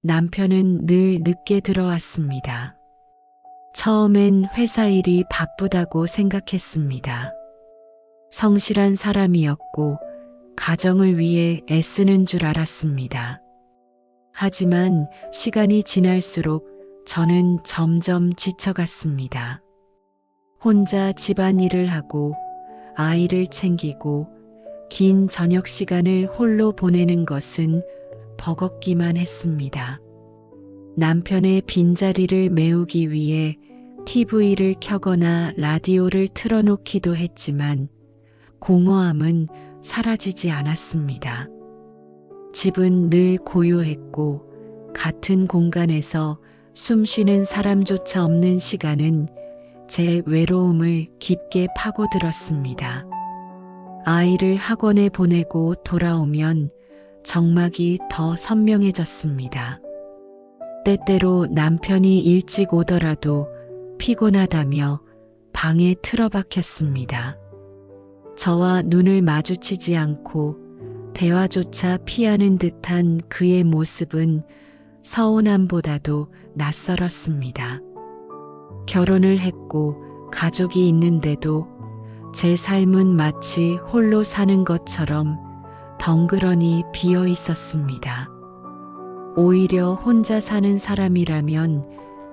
남편은 늘 늦게 들어왔습니다. 처음엔 회사 일이 바쁘다고 생각했습니다. 성실한 사람이었고 가정을 위해 애쓰는 줄 알았습니다. 하지만 시간이 지날수록 저는 점점 지쳐갔습니다. 혼자 집안일을 하고 아이를 챙기고 긴 저녁 시간을 홀로 보내는 것은 버겁기만 했습니다. 남편의 빈자리를 메우기 위해 TV를 켜거나 라디오를 틀어놓기도 했지만 공허함은 사라지지 않았습니다. 집은 늘 고요했고 같은 공간에서 숨 쉬는 사람조차 없는 시간은 제 외로움을 깊게 파고들었습니다. 아이를 학원에 보내고 돌아오면 정막이 더 선명해졌습니다. 때때로 남편이 일찍 오더라도 피곤하다며 방에 틀어박혔습니다. 저와 눈을 마주치지 않고 대화조차 피하는 듯한 그의 모습은 서운함보다도 낯설었습니다. 결혼을 했고 가족이 있는데도 제 삶은 마치 홀로 사는 것처럼 덩그러니 비어 있었습니다. 오히려 혼자 사는 사람이라면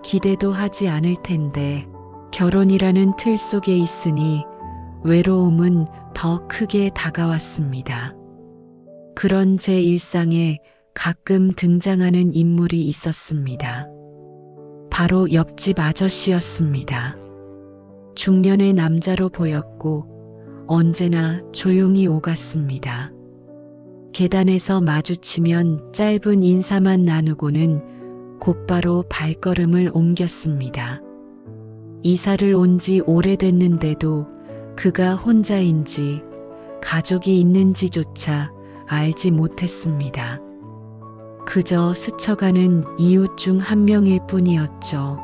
기대도 하지 않을 텐데 결혼이라는 틀 속에 있으니 외로움은 더 크게 다가왔습니다. 그런 제 일상에 가끔 등장하는 인물이 있었습니다. 바로 옆집 아저씨였습니다. 중년의 남자로 보였고 언제나 조용히 오갔습니다. 계단에서 마주치면 짧은 인사만 나누고는 곧바로 발걸음을 옮겼습니다. 이사를 온 지 오래됐는데도 그가 혼자인지 가족이 있는지조차 알지 못했습니다. 그저 스쳐가는 이웃 중 한 명일 뿐이었죠.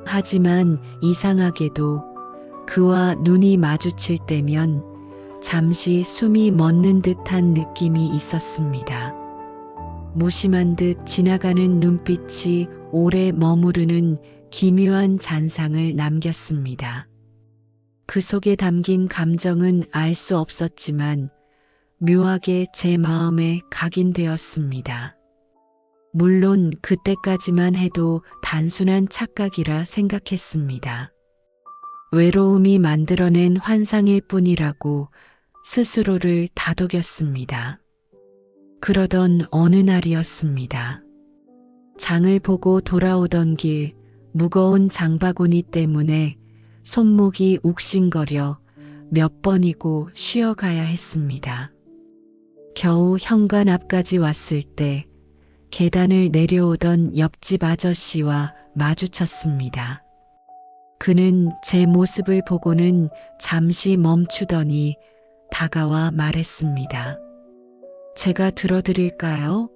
하지만 이상하게도 그와 눈이 마주칠 때면 잠시 숨이 멎는 듯한 느낌이 있었습니다. 무심한 듯 지나가는 눈빛이 오래 머무르는 기묘한 잔상을 남겼습니다. 그 속에 담긴 감정은 알 수 없었지만 묘하게 제 마음에 각인되었습니다. 물론 그때까지만 해도 단순한 착각이라 생각했습니다. 외로움이 만들어낸 환상일 뿐이라고 스스로를 다독였습니다. 그러던 어느 날이었습니다. 장을 보고 돌아오던 길 무거운 장바구니 때문에 손목이 욱신거려 몇 번이고 쉬어가야 했습니다. 겨우 현관 앞까지 왔을 때 계단을 내려오던 옆집 아저씨와 마주쳤습니다. 그는 제 모습을 보고는 잠시 멈추더니 다가와 말했습니다. 제가 들어드릴까요?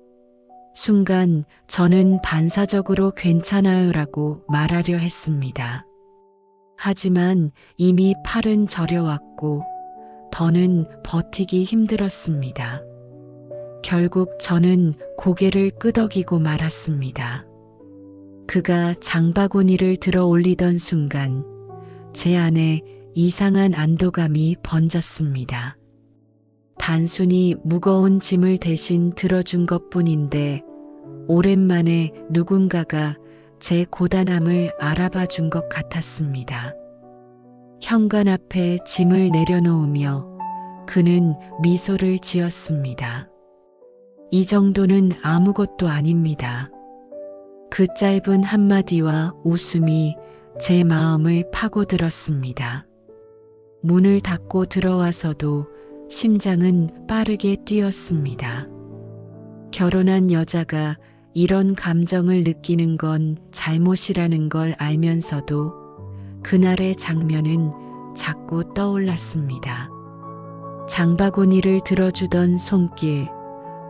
순간 저는 반사적으로 괜찮아요라고 말하려 했습니다. 하지만 이미 팔은 저려왔고 더는 버티기 힘들었습니다. 결국 저는 고개를 끄덕이고 말았습니다. 그가 장바구니를 들어 올리던 순간 제 안에 이상한 안도감이 번졌습니다. 단순히 무거운 짐을 대신 들어준 것뿐인데 오랜만에 누군가가 제 고단함을 알아봐 준 것 같았습니다. 현관 앞에 짐을 내려놓으며 그는 미소를 지었습니다. 이 정도는 아무것도 아닙니다. 그 짧은 한마디와 웃음이 제 마음을 파고들었습니다. 문을 닫고 들어와서도 심장은 빠르게 뛰었습니다. 결혼한 여자가 이런 감정을 느끼는 건 잘못이라는 걸 알면서도 그날의 장면은 자꾸 떠올랐습니다. 장바구니를 들어주던 손길,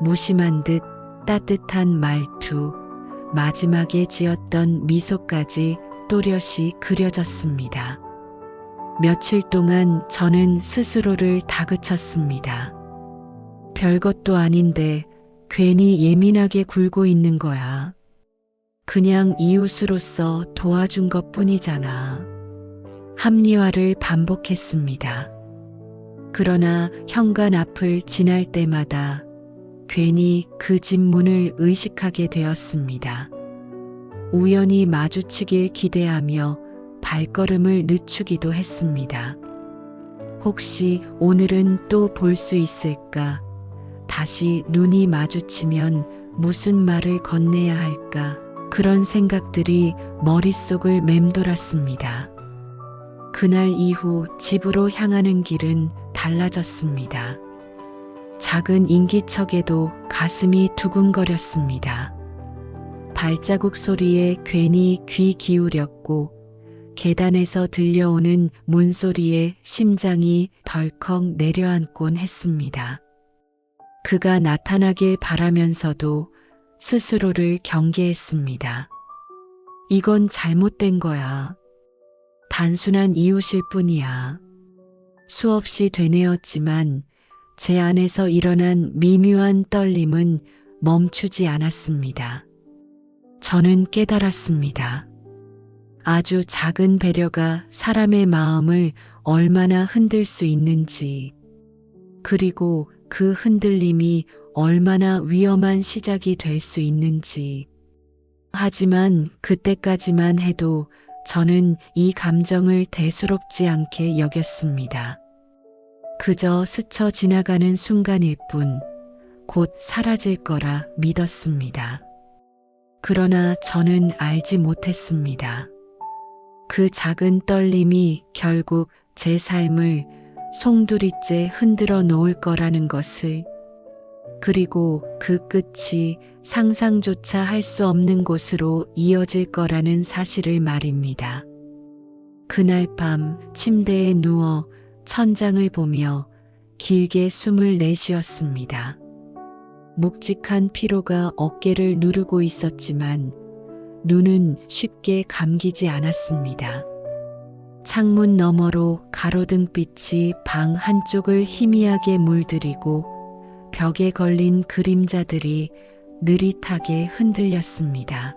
무심한 듯 따뜻한 말투, 마지막에 지었던 미소까지 또렷이 그려졌습니다. 며칠 동안 저는 스스로를 다그쳤습니다. 별것도 아닌데 괜히 예민하게 굴고 있는 거야. 그냥 이웃으로서 도와준 것 뿐이잖아. 합리화를 반복했습니다. 그러나 현관 앞을 지날 때마다 괜히 그 집 문을 의식하게 되었습니다. 우연히 마주치길 기대하며 발걸음을 늦추기도 했습니다. 혹시 오늘은 또 볼 수 있을까? 다시 눈이 마주치면 무슨 말을 건네야 할까? 그런 생각들이 머릿속을 맴돌았습니다. 그날 이후 집으로 향하는 길은 달라졌습니다. 작은 인기척에도 가슴이 두근거렸습니다. 발자국 소리에 괜히 귀 기울였고 계단에서 들려오는 문소리에 심장이 덜컥 내려앉곤 했습니다. 그가 나타나길 바라면서도 스스로를 경계했습니다. 이건 잘못된 거야. 단순한 이웃일 뿐이야. 수없이 되뇌었지만 제 안에서 일어난 미묘한 떨림은 멈추지 않았습니다. 저는 깨달았습니다. 아주 작은 배려가 사람의 마음을 얼마나 흔들 수 있는지, 그리고 그 흔들림이 얼마나 위험한 시작이 될 수 있는지. 하지만 그때까지만 해도 저는 이 감정을 대수롭지 않게 여겼습니다. 그저 스쳐 지나가는 순간일 뿐, 곧 사라질 거라 믿었습니다. 그러나 저는 알지 못했습니다. 그 작은 떨림이 결국 제 삶을 송두리째 흔들어 놓을 거라는 것을, 그리고 그 끝이 상상조차 할 수 없는 곳으로 이어질 거라는 사실을 말입니다. 그날 밤 침대에 누워 천장을 보며 길게 숨을 내쉬었습니다. 묵직한 피로가 어깨를 누르고 있었지만 눈은 쉽게 감기지 않았습니다. 창문 너머로 가로등빛이 방 한쪽을 희미하게 물들이고 벽에 걸린 그림자들이 느릿하게 흔들렸습니다.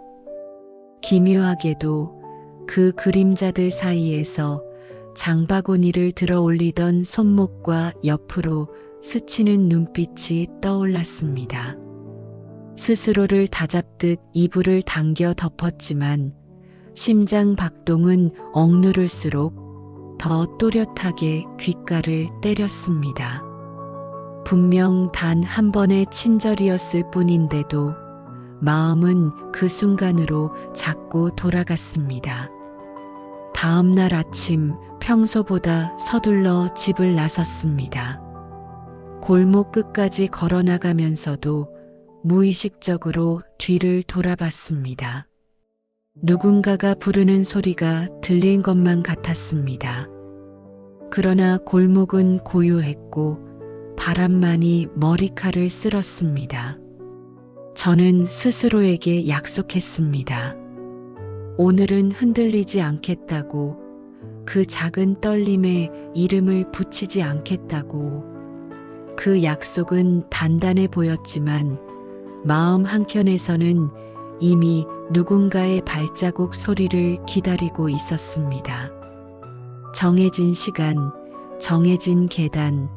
기묘하게도 그 그림자들 사이에서 장바구니를 들어 올리던 손목과 옆으로 스치는 눈빛이 떠올랐습니다. 스스로를 다잡듯 이불을 당겨 덮었지만 심장 박동은 억누를수록 더 또렷하게 귓가를 때렸습니다. 분명 단 한 번의 친절이었을 뿐인데도 마음은 그 순간으로 자꾸 돌아갔습니다. 다음 날 아침 평소보다 서둘러 집을 나섰습니다. 골목 끝까지 걸어 나가면서도 무의식적으로 뒤를 돌아봤습니다. 누군가가 부르는 소리가 들린 것만 같았습니다. 그러나 골목은 고요했고 바람만이 머리칼을 쓸었습니다. 저는 스스로에게 약속했습니다. 오늘은 흔들리지 않겠다고, 그 작은 떨림에 이름을 붙이지 않겠다고. 그 약속은 단단해 보였지만 마음 한켠에서는 이미 누군가의 발자국 소리를 기다리고 있었습니다. 정해진 시간, 정해진 계단,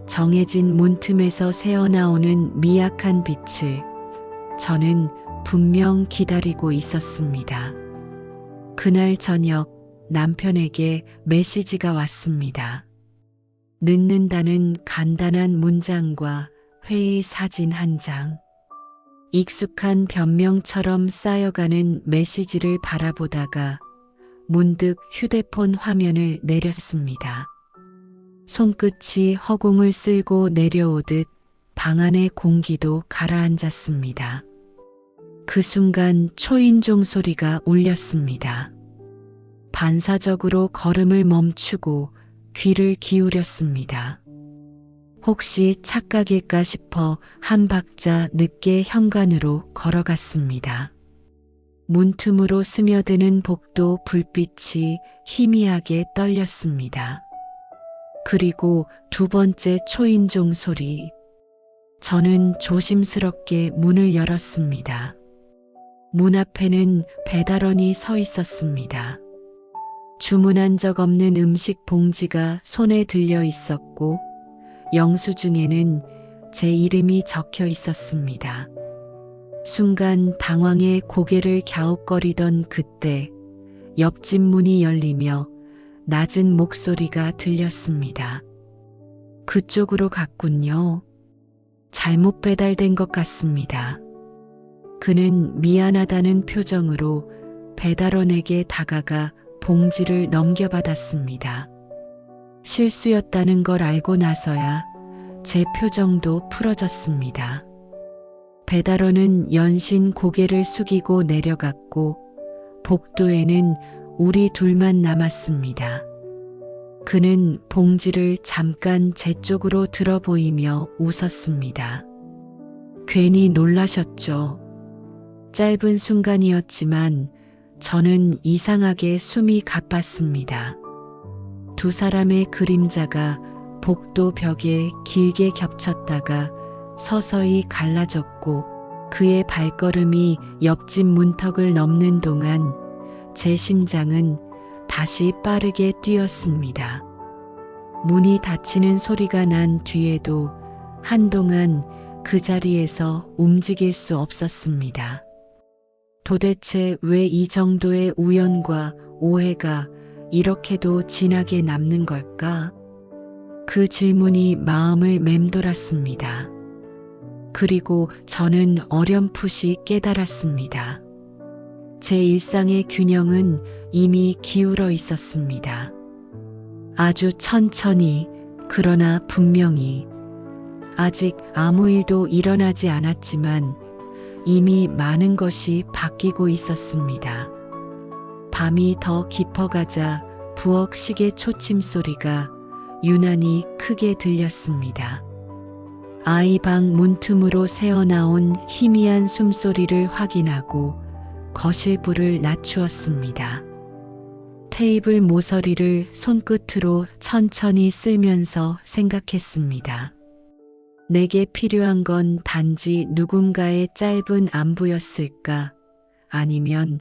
정해진 문틈에서 새어나오는 미약한 빛을 저는 분명 기다리고 있었습니다. 그날 저녁 남편에게 메시지가 왔습니다. 늦는다는 간단한 문장과 회의 사진 한 장. 익숙한 변명처럼 쌓여가는 메시지를 바라보다가 문득 휴대폰 화면을 내렸습니다. 손끝이 허공을 쓸고 내려오듯 방 안의 공기도 가라앉았습니다. 그 순간 초인종 소리가 울렸습니다. 반사적으로 걸음을 멈추고 귀를 기울였습니다. 혹시 착각일까 싶어 한 박자 늦게 현관으로 걸어갔습니다. 문틈으로 스며드는 복도 불빛이 희미하게 떨렸습니다. 그리고 두 번째 초인종 소리. 저는 조심스럽게 문을 열었습니다. 문 앞에는 배달원이 서 있었습니다. 주문한 적 없는 음식 봉지가 손에 들려 있었고 영수증에는 제 이름이 적혀 있었습니다. 순간 당황해 고개를 갸웃거리던 그때 옆집 문이 열리며 낮은 목소리가 들렸습니다. 그쪽으로 갔군요. 잘못 배달된 것 같습니다. 그는 미안하다는 표정으로 배달원에게 다가가 봉지를 넘겨받았습니다. 실수였다는 걸 알고 나서야 제 표정도 풀어졌습니다. 배달원은 연신 고개를 숙이고 내려갔고 복도에는 우리 둘만 남았습니다. 그는 봉지를 잠깐 제 쪽으로 들어 보이며 웃었습니다. 괜히 놀라셨죠? 짧은 순간이었지만 저는 이상하게 숨이 가빴습니다. 두 사람의 그림자가 복도 벽에 길게 겹쳤다가 서서히 갈라졌고 그의 발걸음이 옆집 문턱을 넘는 동안 제 심장은 다시 빠르게 뛰었습니다. 문이 닫히는 소리가 난 뒤에도 한동안 그 자리에서 움직일 수 없었습니다. 도대체 왜 이 정도의 우연과 오해가 이렇게도 진하게 남는 걸까? 그 질문이 마음을 맴돌았습니다. 그리고 저는 어렴풋이 깨달았습니다. 제 일상의 균형은 이미 기울어 있었습니다. 아주 천천히, 그러나 분명히. 아직 아무 일도 일어나지 않았지만 이미 많은 것이 바뀌고 있었습니다. 밤이 더 깊어가자 부엌 시계 초침 소리가 유난히 크게 들렸습니다. 아이 방 문틈으로 새어나온 희미한 숨소리를 확인하고 거실 불을 낮추었습니다. 테이블 모서리를 손끝으로 천천히 쓸면서 생각했습니다. 내게 필요한 건 단지 누군가의 짧은 안부였을까? 아니면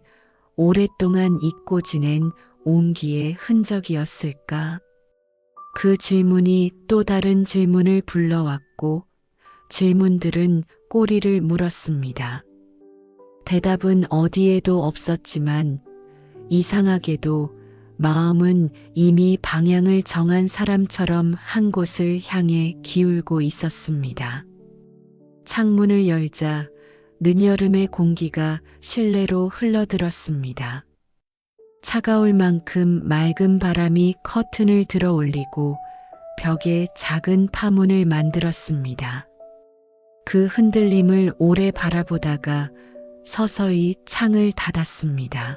오랫동안 잊고 지낸 온기의 흔적이었을까? 그 질문이 또 다른 질문을 불러왔고 질문들은 꼬리를 물었습니다. 대답은 어디에도 없었지만 이상하게도 마음은 이미 방향을 정한 사람처럼 한 곳을 향해 기울고 있었습니다. 창문을 열자 늦여름의 공기가 실내로 흘러들었습니다. 차가울 만큼 맑은 바람이 커튼을 들어 올리고 벽에 작은 파문을 만들었습니다. 그 흔들림을 오래 바라보다가 서서히 창을 닫았습니다.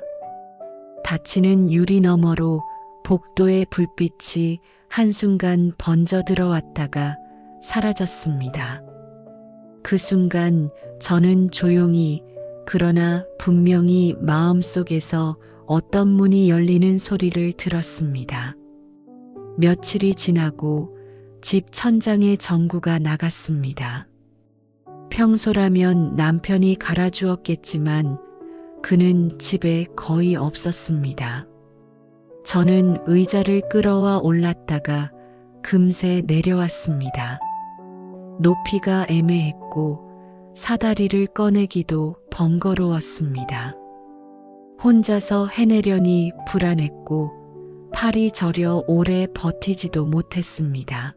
닫히는 유리 너머로 복도의 불빛이 한순간 번져 들어왔다가 사라졌습니다. 그 순간 저는 조용히 그러나 분명히 마음속에서 어떤 문이 열리는 소리를 들었습니다. 며칠이 지나고 집 천장에 전구가 나갔습니다. 평소라면 남편이 갈아주었겠지만 그는 집에 거의 없었습니다. 저는 의자를 끌어와 올랐다가 금세 내려왔습니다. 높이가 애매했고 사다리를 꺼내기도 번거로웠습니다. 혼자서 해내려니 불안했고 팔이 저려 오래 버티지도 못했습니다.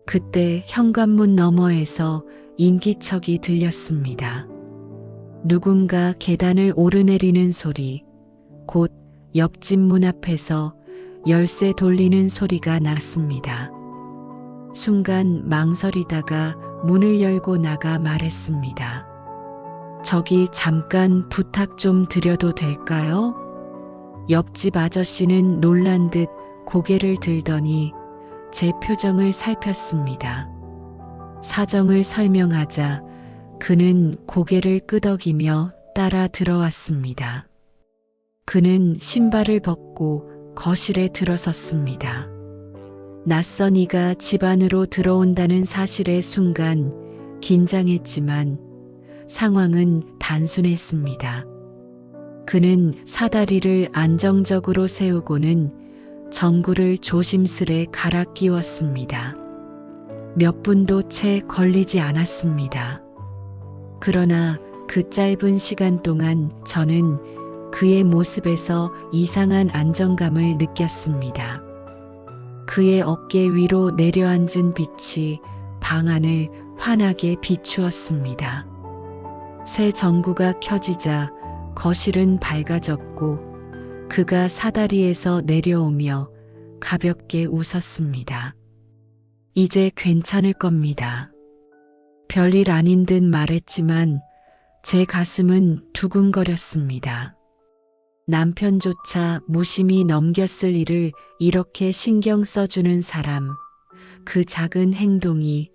그때 현관문 너머에서 인기척이 들렸습니다. 누군가 계단을 오르내리는 소리, 곧 옆집 문 앞에서 열쇠 돌리는 소리가 났습니다. 순간 망설이다가 문을 열고 나가 말했습니다. 저기 잠깐 부탁 좀 드려도 될까요? 옆집 아저씨는 놀란 듯 고개를 들더니 제 표정을 살폈습니다. 사정을 설명하자 그는 고개를 끄덕이며 따라 들어왔습니다. 그는 신발을 벗고 거실에 들어섰습니다. 낯선 이가 집 안으로 들어온다는 사실의 순간 긴장했지만 상황은 단순했습니다. 그는 사다리를 안정적으로 세우고는 전구를 조심스레 갈아 끼웠습니다. 몇 분도 채 걸리지 않았습니다. 그러나 그 짧은 시간 동안 저는 그의 모습에서 이상한 안정감을 느꼈습니다. 그의 어깨 위로 내려앉은 빛이 방 안을 환하게 비추었습니다. 새 전구가 켜지자 거실은 밝아졌고 그가 사다리에서 내려오며 가볍게 웃었습니다. 이제 괜찮을 겁니다. 별일 아닌 듯 말했지만 제 가슴은 두근거렸습니다. 남편조차 무심히 넘겼을 일을 이렇게 신경 써주는 사람, 그 작은 행동이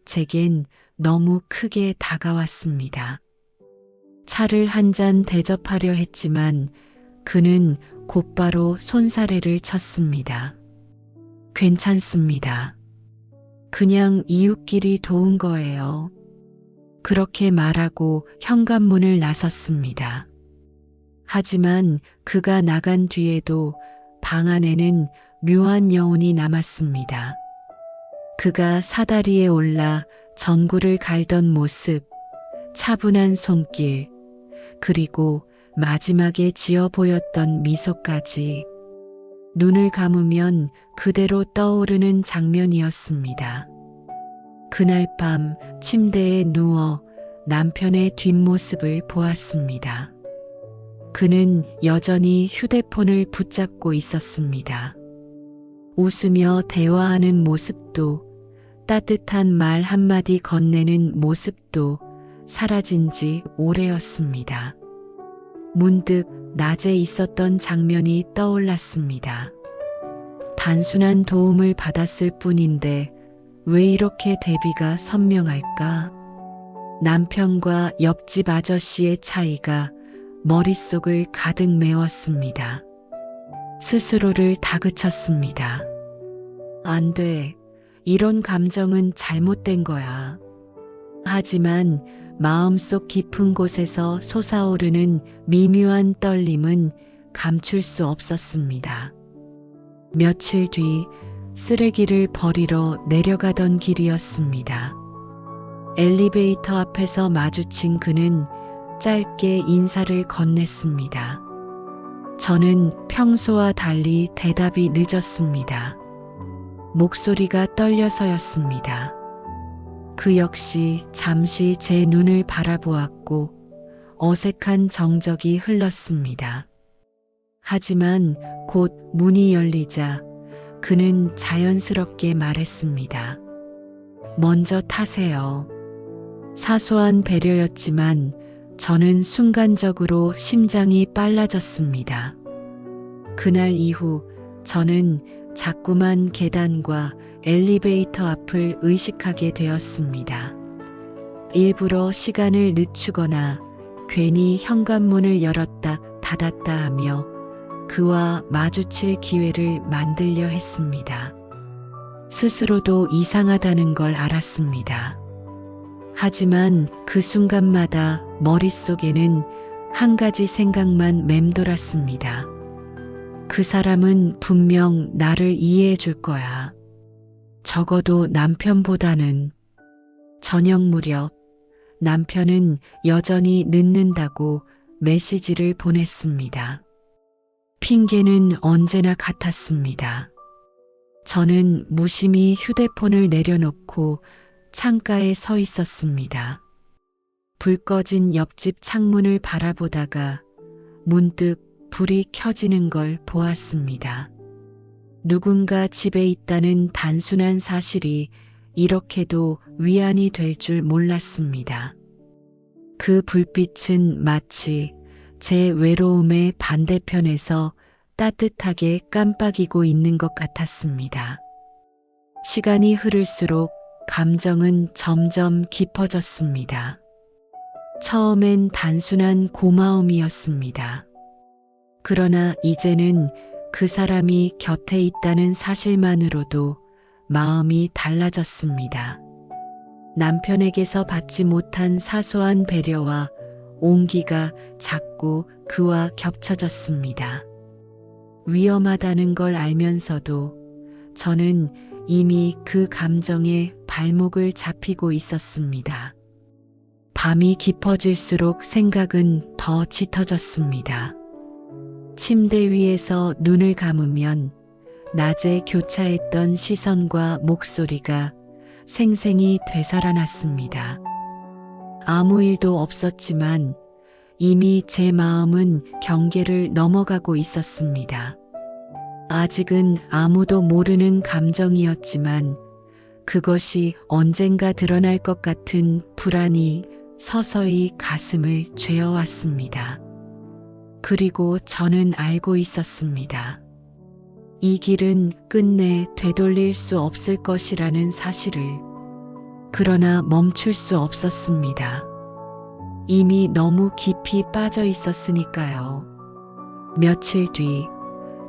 제겐 너무 크게 다가왔습니다. 차를 한 잔 대접하려 했지만 그는 곧바로 손사래를 쳤습니다. 괜찮습니다. 그냥 이웃끼리 도운 거예요. 그렇게 말하고 현관문을 나섰습니다. 하지만 그가 나간 뒤에도 방 안에는 묘한 여운이 남았습니다. 그가 사다리에 올라 전구를 갈던 모습, 차분한 손길, 그리고 마지막에 지어 보였던 미소까지 눈을 감으면 그대로 떠오르는 장면이었습니다. 그날 밤 침대에 누워 남편의 뒷모습을 보았습니다. 그는 여전히 휴대폰을 붙잡고 있었습니다. 웃으며 대화하는 모습도 따뜻한 말 한마디 건네는 모습도 사라진 지 오래였습니다. 문득 낮에 있었던 장면이 떠올랐습니다. 단순한 도움을 받았을 뿐인데 왜 이렇게 대비가 선명할까? 남편과 옆집 아저씨의 차이가 머릿속을 가득 메웠습니다. 스스로를 다그쳤습니다. 안 돼. 이런 감정은 잘못된 거야. 하지만 마음속 깊은 곳에서 솟아오르는 미묘한 떨림은 감출 수 없었습니다. 며칠 뒤 쓰레기를 버리러 내려가던 길이었습니다. 엘리베이터 앞에서 마주친 그는 짧게 인사를 건넸습니다. 저는 평소와 달리 대답이 늦었습니다. 목소리가 떨려서였습니다. 그 역시 잠시 제 눈을 바라보았고 어색한 정적이 흘렀습니다. 하지만 곧 문이 열리자 그는 자연스럽게 말했습니다. 먼저 타세요. 사소한 배려였지만 저는 순간적으로 심장이 빨라졌습니다. 그날 이후 저는 자꾸만 계단과 엘리베이터 앞을 의식하게 되었습니다. 일부러 시간을 늦추거나 괜히 현관문을 열었다 닫았다 하며 그와 마주칠 기회를 만들려 했습니다. 스스로도 이상하다는 걸 알았습니다. 하지만 그 순간마다 머릿속에는 한 가지 생각만 맴돌았습니다. 그 사람은 분명 나를 이해해 줄 거야. 적어도 남편보다는. 저녁 무렵 남편은 여전히 늦는다고 메시지를 보냈습니다. 핑계는 언제나 같았습니다. 저는 무심히 휴대폰을 내려놓고 창가에 서 있었습니다. 불 꺼진 옆집 창문을 바라보다가 문득 불이 켜지는 걸 보았습니다. 누군가 집에 있다는 단순한 사실이 이렇게도 위안이 될 줄 몰랐습니다. 그 불빛은 마치 제 외로움의 반대편에서 따뜻하게 깜빡이고 있는 것 같았습니다. 시간이 흐를수록 감정은 점점 깊어졌습니다. 처음엔 단순한 고마움이었습니다. 그러나 이제는 그 사람이 곁에 있다는 사실만으로도 마음이 달라졌습니다. 남편에게서 받지 못한 사소한 배려와 온기가 자꾸 그와 겹쳐졌습니다. 위험하다는 걸 알면서도 저는 이미 그 감정에 발목을 잡히고 있었습니다. 밤이 깊어질수록 생각은 더 짙어졌습니다. 침대 위에서 눈을 감으면 낮에 교차했던 시선과 목소리가 생생히 되살아났습니다. 아무 일도 없었지만 이미 제 마음은 경계를 넘어가고 있었습니다. 아직은 아무도 모르는 감정이었지만 그것이 언젠가 드러날 것 같은 불안이 서서히 가슴을 죄어왔습니다. 그리고 저는 알고 있었습니다. 이 길은 끝내 되돌릴 수 없을 것이라는 사실을. 그러나 멈출 수 없었습니다. 이미 너무 깊이 빠져 있었으니까요. 며칠 뒤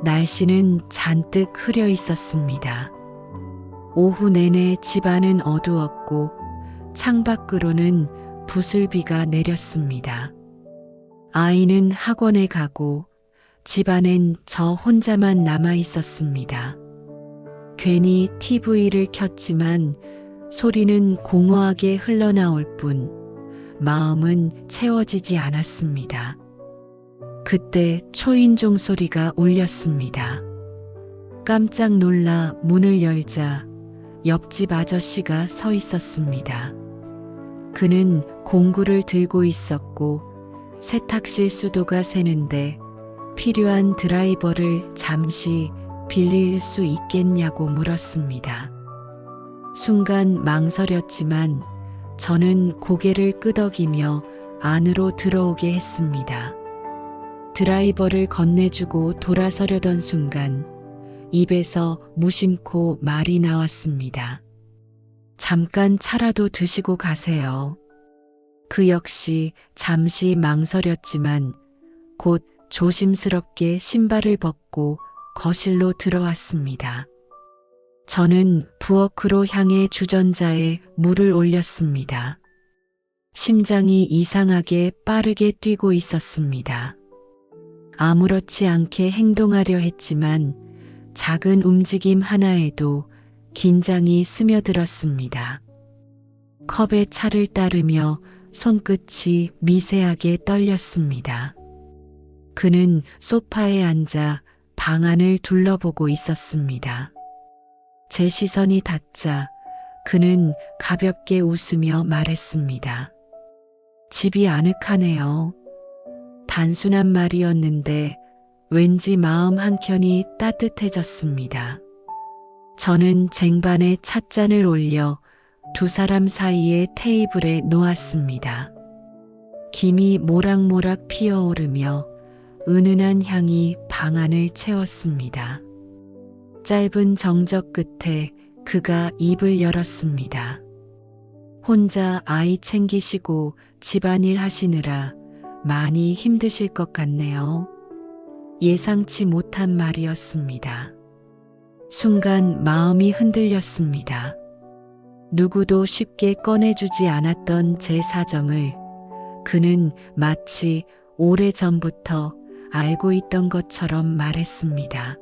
날씨는 잔뜩 흐려 있었습니다. 오후 내내 집안은 어두웠고 창밖으로는 부슬비가 내렸습니다. 아이는 학원에 가고 집안엔 저 혼자만 남아 있었습니다. 괜히 TV를 켰지만 소리는 공허하게 흘러나올 뿐 마음은 채워지지 않았습니다. 그때 초인종 소리가 울렸습니다. 깜짝 놀라 문을 열자 옆집 아저씨가 서 있었습니다. 그는 공구를 들고 있었고 세탁실 수도가 새는데 필요한 드라이버를 잠시 빌릴 수 있겠냐고 물었습니다. 순간 망설였지만 저는 고개를 끄덕이며 안으로 들어오게 했습니다. 드라이버를 건네주고 돌아서려던 순간 입에서 무심코 말이 나왔습니다. 잠깐 차라도 드시고 가세요. 그 역시 잠시 망설였지만 곧 조심스럽게 신발을 벗고 거실로 들어왔습니다. 저는 부엌으로 향해 주전자에 물을 올렸습니다. 심장이 이상하게 빠르게 뛰고 있었습니다. 아무렇지 않게 행동하려 했지만 작은 움직임 하나에도 긴장이 스며들었습니다. 컵에 차를 따르며 손끝이 미세하게 떨렸습니다. 그는 소파에 앉아 방 안을 둘러보고 있었습니다. 제 시선이 닿자 그는 가볍게 웃으며 말했습니다. 집이 아늑하네요. 단순한 말이었는데 왠지 마음 한켠이 따뜻해졌습니다. 저는 쟁반에 찻잔을 올려 두 사람 사이의 테이블에 놓았습니다. 김이 모락모락 피어오르며 은은한 향이 방 안을 채웠습니다. 짧은 정적 끝에 그가 입을 열었습니다. 혼자 아이 챙기시고 집안일 하시느라 많이 힘드실 것 같네요. 예상치 못한 말이었습니다. 순간 마음이 흔들렸습니다. 누구도 쉽게 꺼내주지 않았던 제 사정을 그는 마치 오래전부터 알고 있던 것처럼 말했습니다.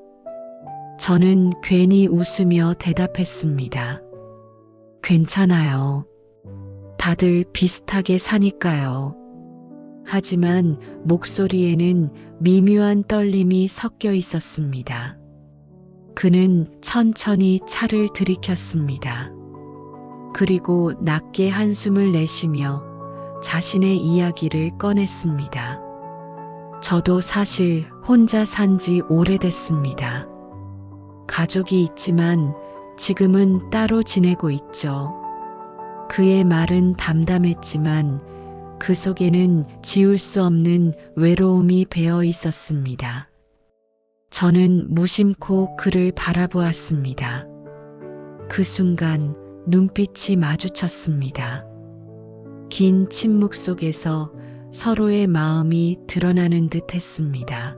저는 괜히 웃으며 대답했습니다. 괜찮아요. 다들 비슷하게 사니까요. 하지만 목소리에는 미묘한 떨림이 섞여 있었습니다. 그는 천천히 차를 들이켰습니다. 그리고 낮게 한숨을 내쉬며 자신의 이야기를 꺼냈습니다. 저도 사실 혼자 산 지 오래됐습니다. 가족이 있지만 지금은 따로 지내고 있죠. 그의 말은 담담했지만 그 속에는 지울 수 없는 외로움이 배어 있었습니다. 저는 무심코 그를 바라보았습니다. 그 순간 눈빛이 마주쳤습니다. 긴 침묵 속에서 서로의 마음이 드러나는 듯 했습니다.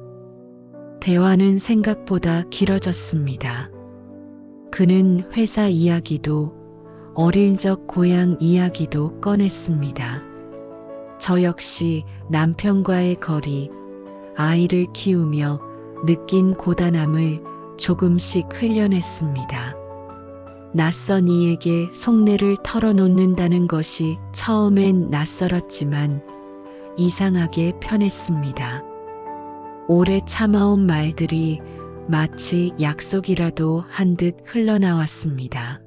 대화는 생각보다 길어졌습니다. 그는 회사 이야기도 어릴 적 고향 이야기도 꺼냈습니다. 저 역시 남편과의 거리, 아이를 키우며 느낀 고단함을 조금씩 흘려냈습니다. 낯선 이에게 속내를 털어놓는다는 것이 처음엔 낯설었지만 이상하게 편했습니다. 오래 참아온 말들이 마치 약속이라도 한 듯 흘러나왔습니다.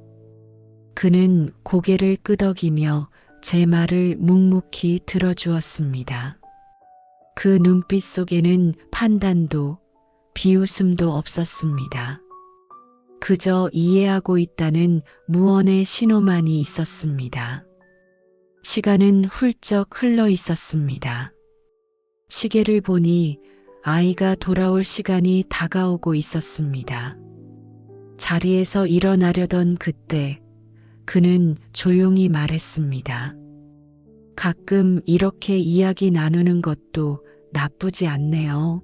그는 고개를 끄덕이며 제 말을 묵묵히 들어주었습니다. 그 눈빛 속에는 판단도 비웃음도 없었습니다. 그저 이해하고 있다는 무언의 신호만이 있었습니다. 시간은 훌쩍 흘러 있었습니다. 시계를 보니 아이가 돌아올 시간이 다가오고 있었습니다. 자리에서 일어나려던 그때 그는 조용히 말했습니다. 가끔 이렇게 이야기 나누는 것도 나쁘지 않네요.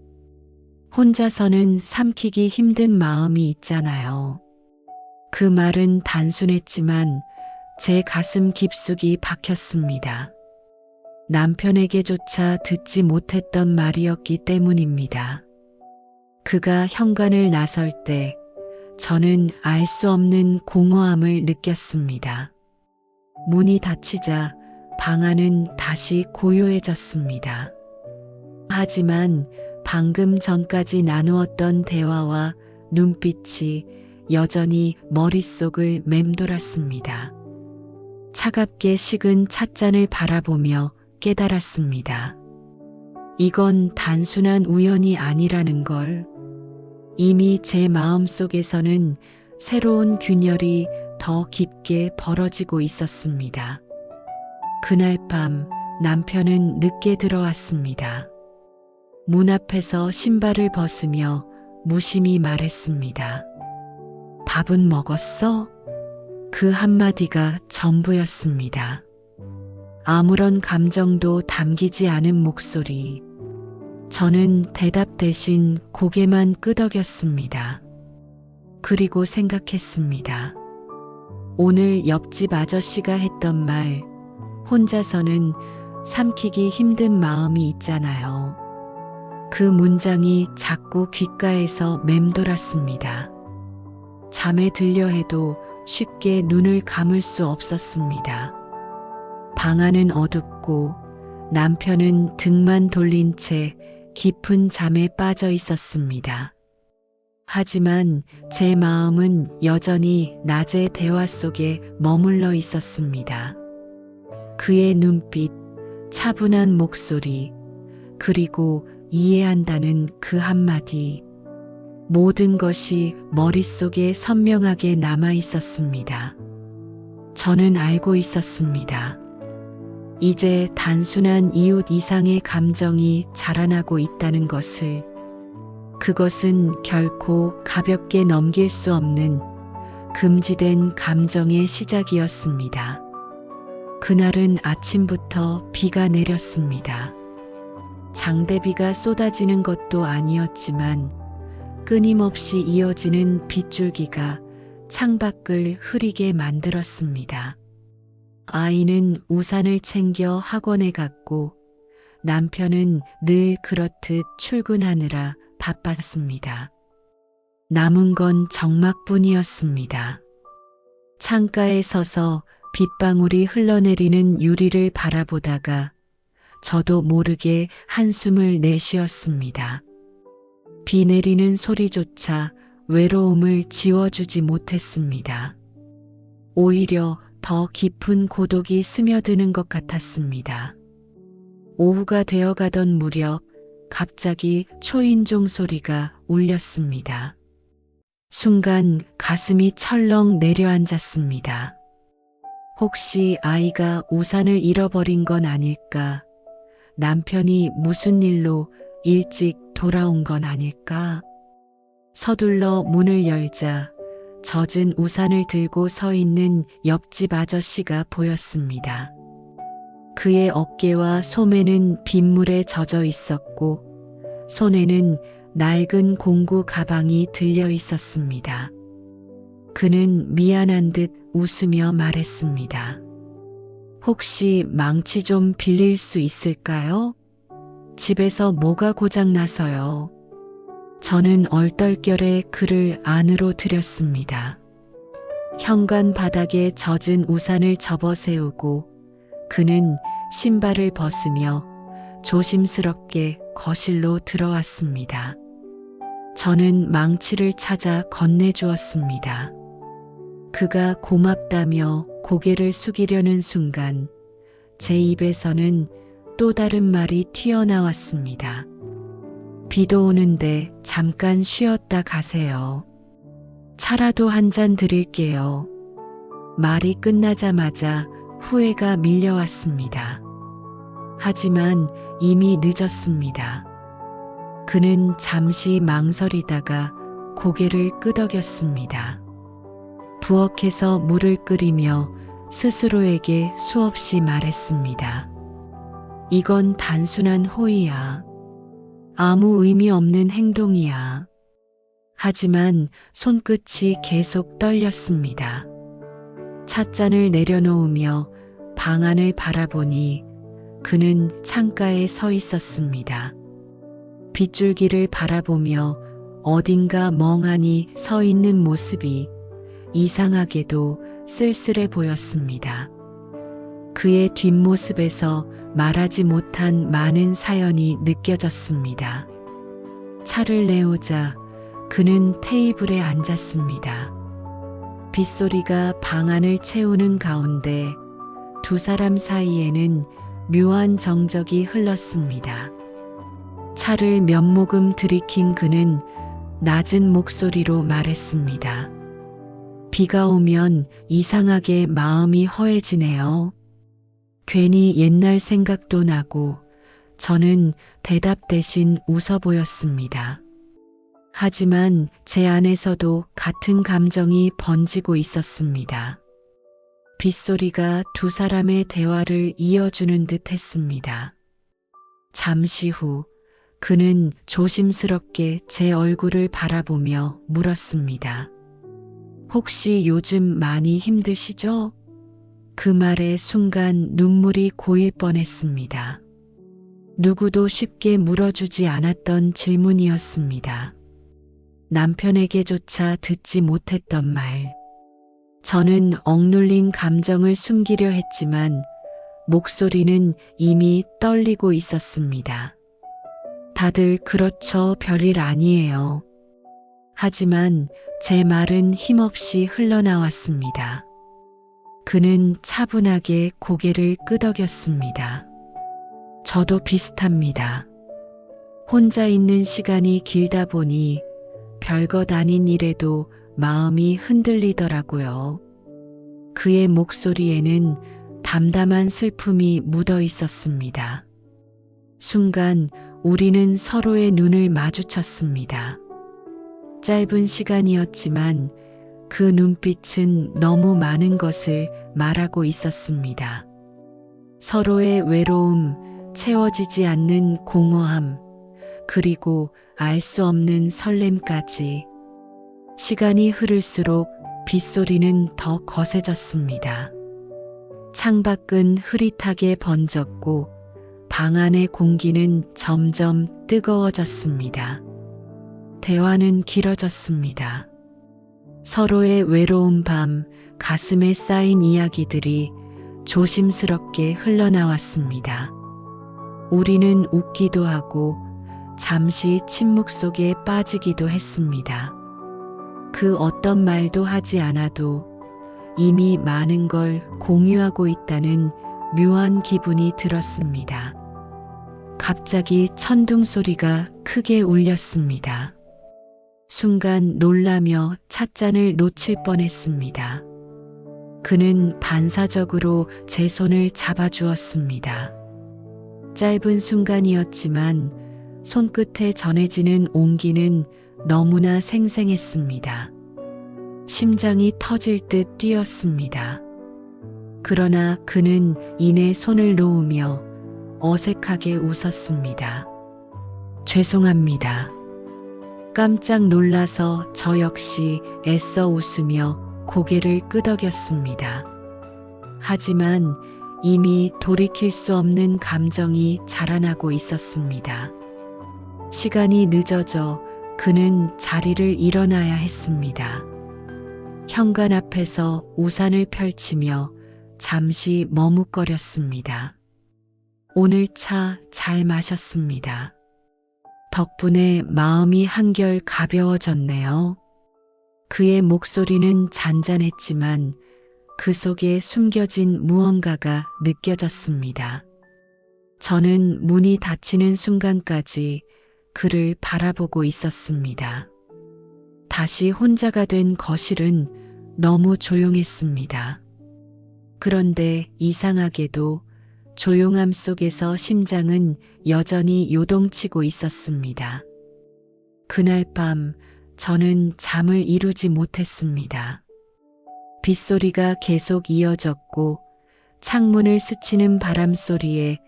혼자서는 삼키기 힘든 마음이 있잖아요. 그 말은 단순했지만 제 가슴 깊숙이 박혔습니다. 남편에게조차 듣지 못했던 말이었기 때문입니다. 그가 현관을 나설 때 저는 알 수 없는 공허함을 느꼈습니다. 문이 닫히자 방 안은 다시 고요해졌습니다. 하지만 방금 전까지 나누었던 대화와 눈빛이 여전히 머릿속을 맴돌았습니다. 차갑게 식은 찻잔을 바라보며 깨달았습니다. 이건 단순한 우연이 아니라는 걸. 이미 제 마음속에서는 새로운 균열이 더 깊게 벌어지고 있었습니다. 그날 밤 남편은 늦게 들어왔습니다. 문 앞에서 신발을 벗으며 무심히 말했습니다. 밥은 먹었어? 그 한마디가 전부였습니다. 아무런 감정도 담기지 않은 목소리. 저는 대답 대신 고개만 끄덕였습니다. 그리고 생각했습니다. 오늘 옆집 아저씨가 했던 말, 혼자서는 삼키기 힘든 마음이 있잖아요. 그 문장이 자꾸 귓가에서 맴돌았습니다. 잠에 들려 해도 쉽게 눈을 감을 수 없었습니다. 방 안은 어둡고 남편은 등만 돌린 채 깊은 잠에 빠져 있었습니다. 하지만 제 마음은 여전히 낮의 대화 속에 머물러 있었습니다. 그의 눈빛, 차분한 목소리, 그리고 이해한다는 그 한마디. 모든 것이 머릿속에 선명하게 남아 있었습니다. 저는 알고 있었습니다. 이제 단순한 이웃 이상의 감정이 자라나고 있다는 것을. 그것은 결코 가볍게 넘길 수 없는 금지된 감정의 시작이었습니다. 그날은 아침부터 비가 내렸습니다. 장대비가 쏟아지는 것도 아니었지만 끊임없이 이어지는 빗줄기가 창밖을 흐리게 만들었습니다. 아이는 우산을 챙겨 학원에 갔고 남편은 늘 그렇듯 출근하느라 바빴습니다. 남은 건 정막뿐이었습니다. 창가에 서서 빗방울이 흘러내리는 유리를 바라보다가 저도 모르게 한숨을 내쉬었습니다. 비 내리는 소리조차 외로움을 지워주지 못했습니다. 오히려 더 깊은 고독이 스며드는 것 같았습니다. 오후가 되어가던 무렵 갑자기 초인종 소리가 울렸습니다. 순간 가슴이 철렁 내려앉았습니다. 혹시 아이가 우산을 잃어버린 건 아닐까? 남편이 무슨 일로 일찍 돌아온 건 아닐까? 서둘러 문을 열자 젖은 우산을 들고 서 있는 옆집 아저씨가 보였습니다. 그의 어깨와 소매는 빗물에 젖어 있었고 손에는 낡은 공구 가방이 들려 있었습니다. 그는 미안한 듯 웃으며 말했습니다. 혹시 망치 좀 빌릴 수 있을까요? 집에서 뭐가 고장나서요. 저는 얼떨결에 그를 안으로 들였습니다. 현관 바닥에 젖은 우산을 접어 세우고 그는 신발을 벗으며 조심스럽게 거실로 들어왔습니다. 저는 망치를 찾아 건네주었습니다. 그가 고맙다며 고개를 숙이려는 순간 제 입에서는 또 다른 말이 튀어나왔습니다. 비도 오는데 잠깐 쉬었다 가세요. 차라도 한 잔 드릴게요. 말이 끝나자마자 후회가 밀려왔습니다. 하지만 이미 늦었습니다. 그는 잠시 망설이다가 고개를 끄덕였습니다. 부엌에서 물을 끓이며 스스로에게 수없이 말했습니다. 이건 단순한 호의야. 아무 의미 없는 행동이야. 하지만 손끝이 계속 떨렸습니다. 찻잔을 내려놓으며 방 안을 바라보니 그는 창가에 서 있었습니다. 빗줄기를 바라보며 어딘가 멍하니 서 있는 모습이 이상하게도 쓸쓸해 보였습니다. 그의 뒷모습에서 말하지 못한 많은 사연이 느껴졌습니다. 차를 내오자 그는 테이블에 앉았습니다. 빗소리가 방 안을 채우는 가운데 두 사람 사이에는 묘한 정적이 흘렀습니다. 차를 몇 모금 들이킨 그는 낮은 목소리로 말했습니다. 비가 오면 이상하게 마음이 허해지네요. 괜히 옛날 생각도 나고 저는 대답 대신 웃어 보였습니다. 하지만 제 안에서도 같은 감정이 번지고 있었습니다. 빗소리가 두 사람의 대화를 이어주는 듯 했습니다. 잠시 후 그는 조심스럽게 제 얼굴을 바라보며 물었습니다. 혹시 요즘 많이 힘드시죠? 그 말에 순간 눈물이 고일 뻔했습니다. 누구도 쉽게 물어주지 않았던 질문이었습니다. 남편에게조차 듣지 못했던 말. 저는 억눌린 감정을 숨기려 했지만 목소리는 이미 떨리고 있었습니다. 다들 그렇죠, 별일 아니에요. 하지만 제 말은 힘없이 흘러나왔습니다. 그는 차분하게 고개를 끄덕였습니다. 저도 비슷합니다. 혼자 있는 시간이 길다 보니 별것 아닌 일에도 마음이 흔들리더라고요. 그의 목소리에는 담담한 슬픔이 묻어 있었습니다. 순간 우리는 서로의 눈을 마주쳤습니다. 짧은 시간이었지만 그 눈빛은 너무 많은 것을 말하고 있었습니다. 서로의 외로움, 채워지지 않는 공허함, 그리고 알 수 없는 설렘까지. 시간이 흐를수록 빗소리는 더 거세졌습니다. 창밖은 흐릿하게 번졌고 방 안의 공기는 점점 뜨거워졌습니다. 대화는 길어졌습니다. 서로의 외로운 밤, 가슴에 쌓인 이야기들이 조심스럽게 흘러나왔습니다. 우리는 웃기도 하고 잠시 침묵 속에 빠지기도 했습니다. 그 어떤 말도 하지 않아도 이미 많은 걸 공유하고 있다는 묘한 기분이 들었습니다. 갑자기 천둥 소리가 크게 울렸습니다. 순간 놀라며 찻잔을 놓칠 뻔했습니다. 그는 반사적으로 제 손을 잡아주었습니다. 짧은 순간이었지만 손끝에 전해지는 온기는 너무나 생생했습니다. 심장이 터질 듯 뛰었습니다. 그러나 그는 이내 손을 놓으며 어색하게 웃었습니다. 죄송합니다. 깜짝 놀라서 저 역시 애써 웃으며 고개를 끄덕였습니다. 하지만 이미 돌이킬 수 없는 감정이 자라나고 있었습니다. 시간이 늦어져 그는 자리를 일어나야 했습니다. 현관 앞에서 우산을 펼치며 잠시 머뭇거렸습니다. 오늘 차 잘 마셨습니다. 덕분에 마음이 한결 가벼워졌네요. 그의 목소리는 잔잔했지만 그 속에 숨겨진 무언가가 느껴졌습니다. 저는 문이 닫히는 순간까지 그를 바라보고 있었습니다. 다시 혼자가 된 거실은 너무 조용했습니다. 그런데 이상하게도 조용함 속에서 심장은 여전히 요동치고 있었습니다. 그날 밤 저는 잠을 이루지 못했습니다. 빗소리가 계속 이어졌고 창문을 스치는 바람 소리에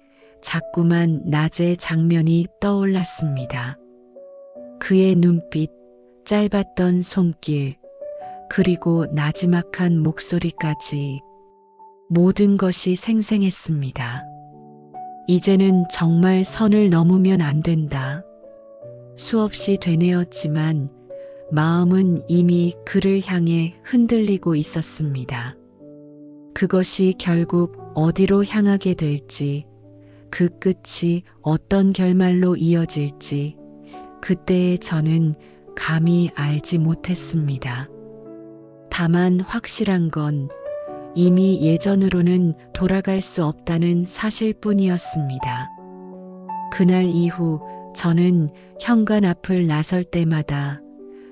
자꾸만 낮의 장면이 떠올랐습니다. 그의 눈빛, 짧았던 손길, 그리고 나지막한 목소리까지 모든 것이 생생했습니다. 이제는 정말 선을 넘으면 안 된다. 수없이 되뇌었지만 마음은 이미 그를 향해 흔들리고 있었습니다. 그것이 결국 어디로 향하게 될지, 그 끝이 어떤 결말로 이어질지, 그때의 저는 감히 알지 못했습니다. 다만 확실한 건 이미 예전으로는 돌아갈 수 없다는 사실뿐이었습니다. 그날 이후 저는 현관 앞을 나설 때마다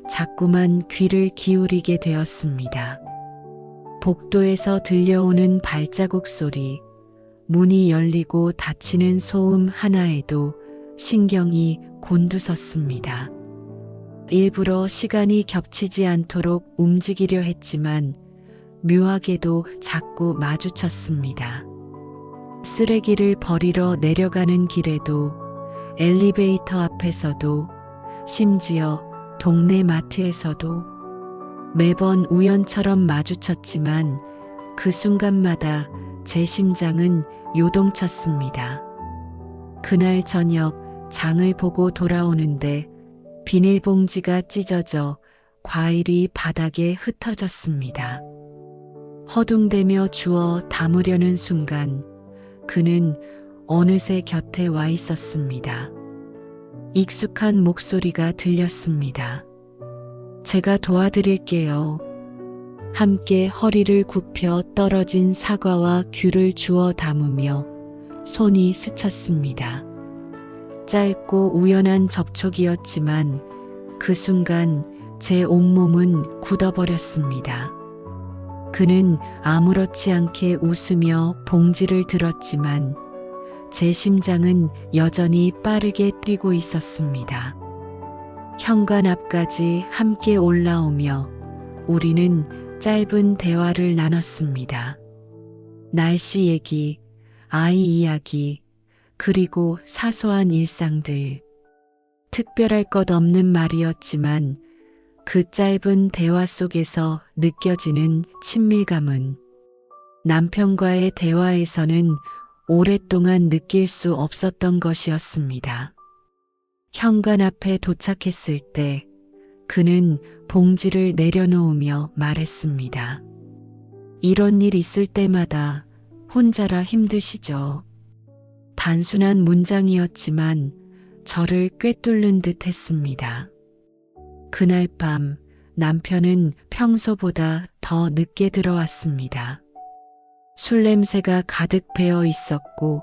자꾸만 귀를 기울이게 되었습니다. 복도에서 들려오는 발자국 소리, 문이 열리고 닫히는 소음 하나에도 신경이 곤두섰습니다. 일부러 시간이 겹치지 않도록 움직이려 했지만 묘하게도 자꾸 마주쳤습니다. 쓰레기를 버리러 내려가는 길에도, 엘리베이터 앞에서도, 심지어 동네 마트에서도 매번 우연처럼 마주쳤지만 그 순간마다 제 심장은 요동쳤습니다. 그날 저녁 장을 보고 돌아오는데 비닐봉지가 찢어져 과일이 바닥에 흩어졌습니다. 허둥대며 주워 담으려는 순간 그는 어느새 곁에 와 있었습니다. 익숙한 목소리가 들렸습니다. 제가 도와드릴게요. 함께 허리를 굽혀 떨어진 사과와 귤을 주워 담으며 손이 스쳤습니다. 짧고 우연한 접촉이었지만 그 순간 제 온몸은 굳어버렸습니다. 그는 아무렇지 않게 웃으며 봉지를 들었지만 제 심장은 여전히 빠르게 뛰고 있었습니다. 현관 앞까지 함께 올라오며 우리는 짧은 대화를 나눴습니다. 날씨 얘기, 아이 이야기, 그리고 사소한 일상들. 특별할 것 없는 말이었지만 그 짧은 대화 속에서 느껴지는 친밀감은 남편과의 대화에서는 오랫동안 느낄 수 없었던 것이었습니다. 현관 앞에 도착했을 때 그는 봉지를 내려놓으며 말했습니다. 이런 일 있을 때마다 혼자라 힘드시죠. 단순한 문장이었지만 저를 꿰뚫는 듯 했습니다. 그날 밤 남편은 평소보다 더 늦게 들어왔습니다. 술 냄새가 가득 배어 있었고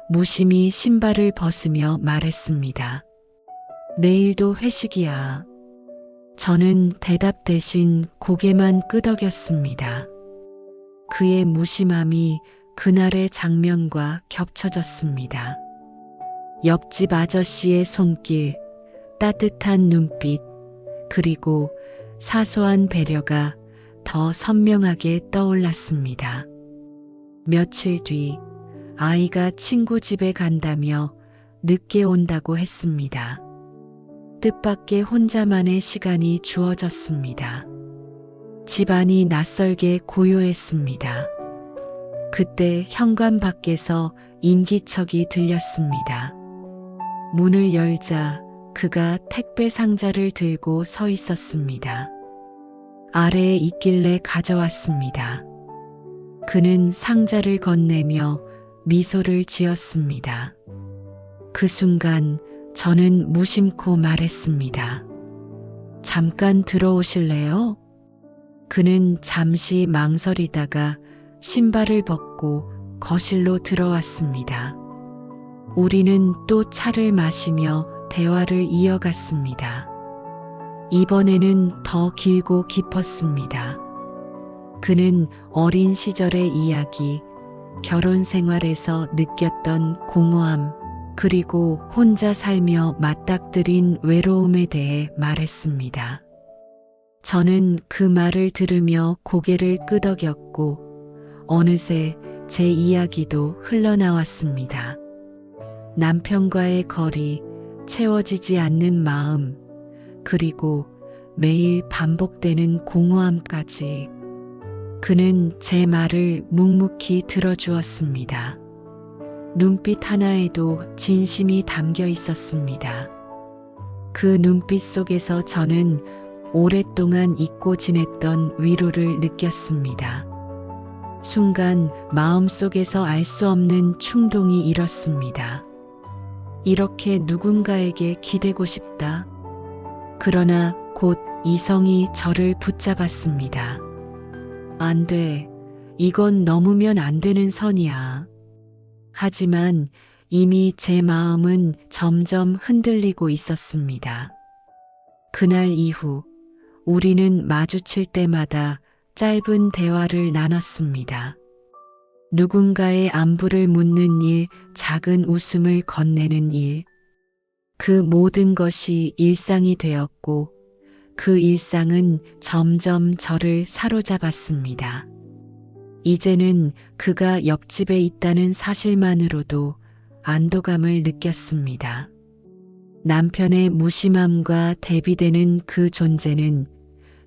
무심히 신발을 벗으며 말했습니다. 내일도 회식이야. 저는 대답 대신 고개만 끄덕였습니다. 그의 무심함이 그날의 장면과 겹쳐졌습니다. 옆집 아저씨의 손길, 따뜻한 눈빛, 그리고 사소한 배려가 더 선명하게 떠올랐습니다. 며칠 뒤 아이가 친구 집에 간다며 늦게 온다고 했습니다. 뜻밖의 혼자만의 시간이 주어졌습니다. 집안이 낯설게 고요했습니다. 그때 현관 밖에서 인기척이 들렸습니다. 문을 열자 그가 택배 상자를 들고 서 있었습니다. 아래에 있길래 가져왔습니다. 그는 상자를 건네며 미소를 지었습니다. 그 순간 저는 무심코 말했습니다. 잠깐 들어오실래요? 그는 잠시 망설이다가 신발을 벗고 거실로 들어왔습니다. 우리는 또 차를 마시며 대화를 이어갔습니다. 이번에는 더 길고 깊었습니다. 그는 어린 시절의 이야기, 결혼 생활에서 느꼈던 공허함, 그리고 혼자 살며 맞닥뜨린 외로움에 대해 말했습니다. 저는 그 말을 들으며 고개를 끄덕였고 어느새 제 이야기도 흘러나왔습니다. 남편과의 거리, 채워지지 않는 마음, 그리고 매일 반복되는 공허함까지. 그는 제 말을 묵묵히 들어주었습니다. 눈빛 하나에도 진심이 담겨 있었습니다. 그 눈빛 속에서 저는 오랫동안 잊고 지냈던 위로를 느꼈습니다. 순간 마음속에서 알 수 없는 충동이 일었습니다. 이렇게 누군가에게 기대고 싶다. 그러나 곧 이성이 저를 붙잡았습니다. 안 돼. 이건 넘으면 안 되는 선이야. 하지만 이미 제 마음은 점점 흔들리고 있었습니다. 그날 이후 우리는 마주칠 때마다 짧은 대화를 나눴습니다. 누군가의 안부를 묻는 일, 작은 웃음을 건네는 일. 그 모든 것이 일상이 되었고 그 일상은 점점 저를 사로잡았습니다. 이제는 그가 옆집에 있다는 사실만으로도 안도감을 느꼈습니다. 남편의 무심함과 대비되는 그 존재는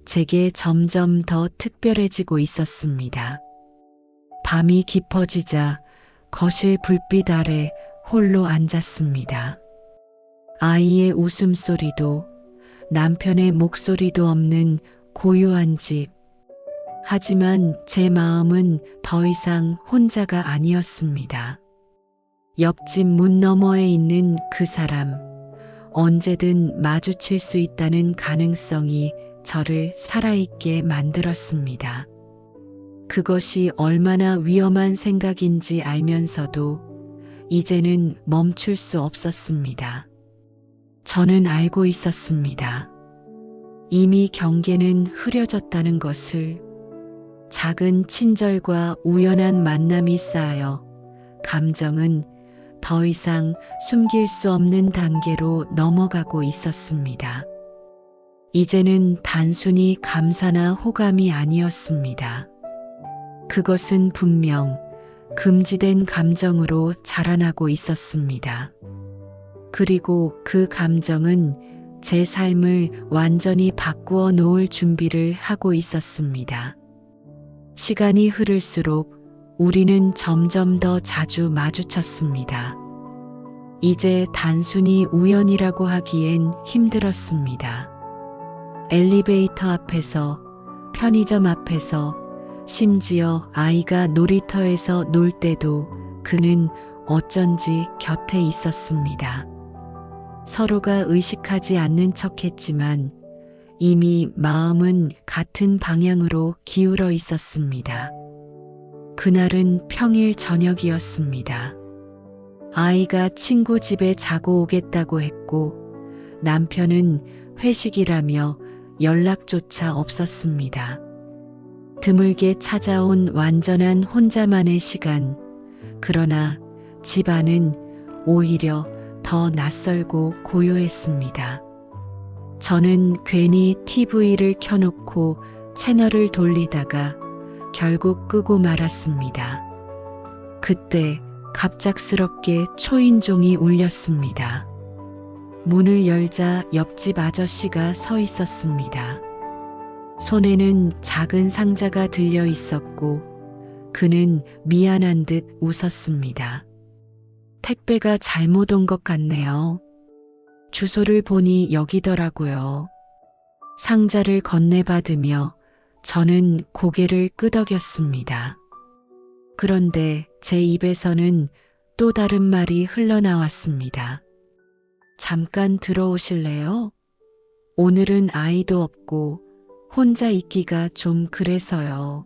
제게 점점 더 특별해지고 있었습니다. 밤이 깊어지자 거실 불빛 아래 홀로 앉았습니다. 아이의 웃음소리도 남편의 목소리도 없는 고요한 집. 하지만 제 마음은 더 이상 혼자가 아니었습니다. 옆집 문 너머에 있는 그 사람, 언제든 마주칠 수 있다는 가능성이 저를 살아있게 만들었습니다. 그것이 얼마나 위험한 생각인지 알면서도 이제는 멈출 수 없었습니다. 저는 알고 있었습니다. 이미 경계는 흐려졌다는 것을. 작은 친절과 우연한 만남이 쌓여 감정은 더 이상 숨길 수 없는 단계로 넘어가고 있었습니다. 이제는 단순히 감사나 호감이 아니었습니다. 그것은 분명 금지된 감정으로 자라나고 있었습니다. 그리고 그 감정은 제 삶을 완전히 바꾸어 놓을 준비를 하고 있었습니다. 시간이 흐를수록 우리는 점점 더 자주 마주쳤습니다. 이제 단순히 우연이라고 하기엔 힘들었습니다. 엘리베이터 앞에서, 편의점 앞에서, 심지어 아이가 놀이터에서 놀 때도 그는 어쩐지 곁에 있었습니다. 서로가 의식하지 않는 척했지만 이미 마음은 같은 방향으로 기울어 있었습니다. 그날은 평일 저녁이었습니다. 아이가 친구 집에 자고 오겠다고 했고 남편은 회식이라며 연락조차 없었습니다. 드물게 찾아온 완전한 혼자만의 시간. 그러나 집안은 오히려 더 낯설고 고요했습니다. 저는 괜히 TV를 켜놓고 채널을 돌리다가 결국 끄고 말았습니다. 그때 갑작스럽게 초인종이 울렸습니다. 문을 열자 옆집 아저씨가 서 있었습니다. 손에는 작은 상자가 들려 있었고 그는 미안한 듯 웃었습니다. 택배가 잘못 온 것 같네요. 주소를 보니 여기더라고요. 상자를 건네받으며 저는 고개를 끄덕였습니다. 그런데 제 입에서는 또 다른 말이 흘러나왔습니다. 잠깐 들어오실래요? 오늘은 아이도 없고 혼자 있기가 좀 그래서요.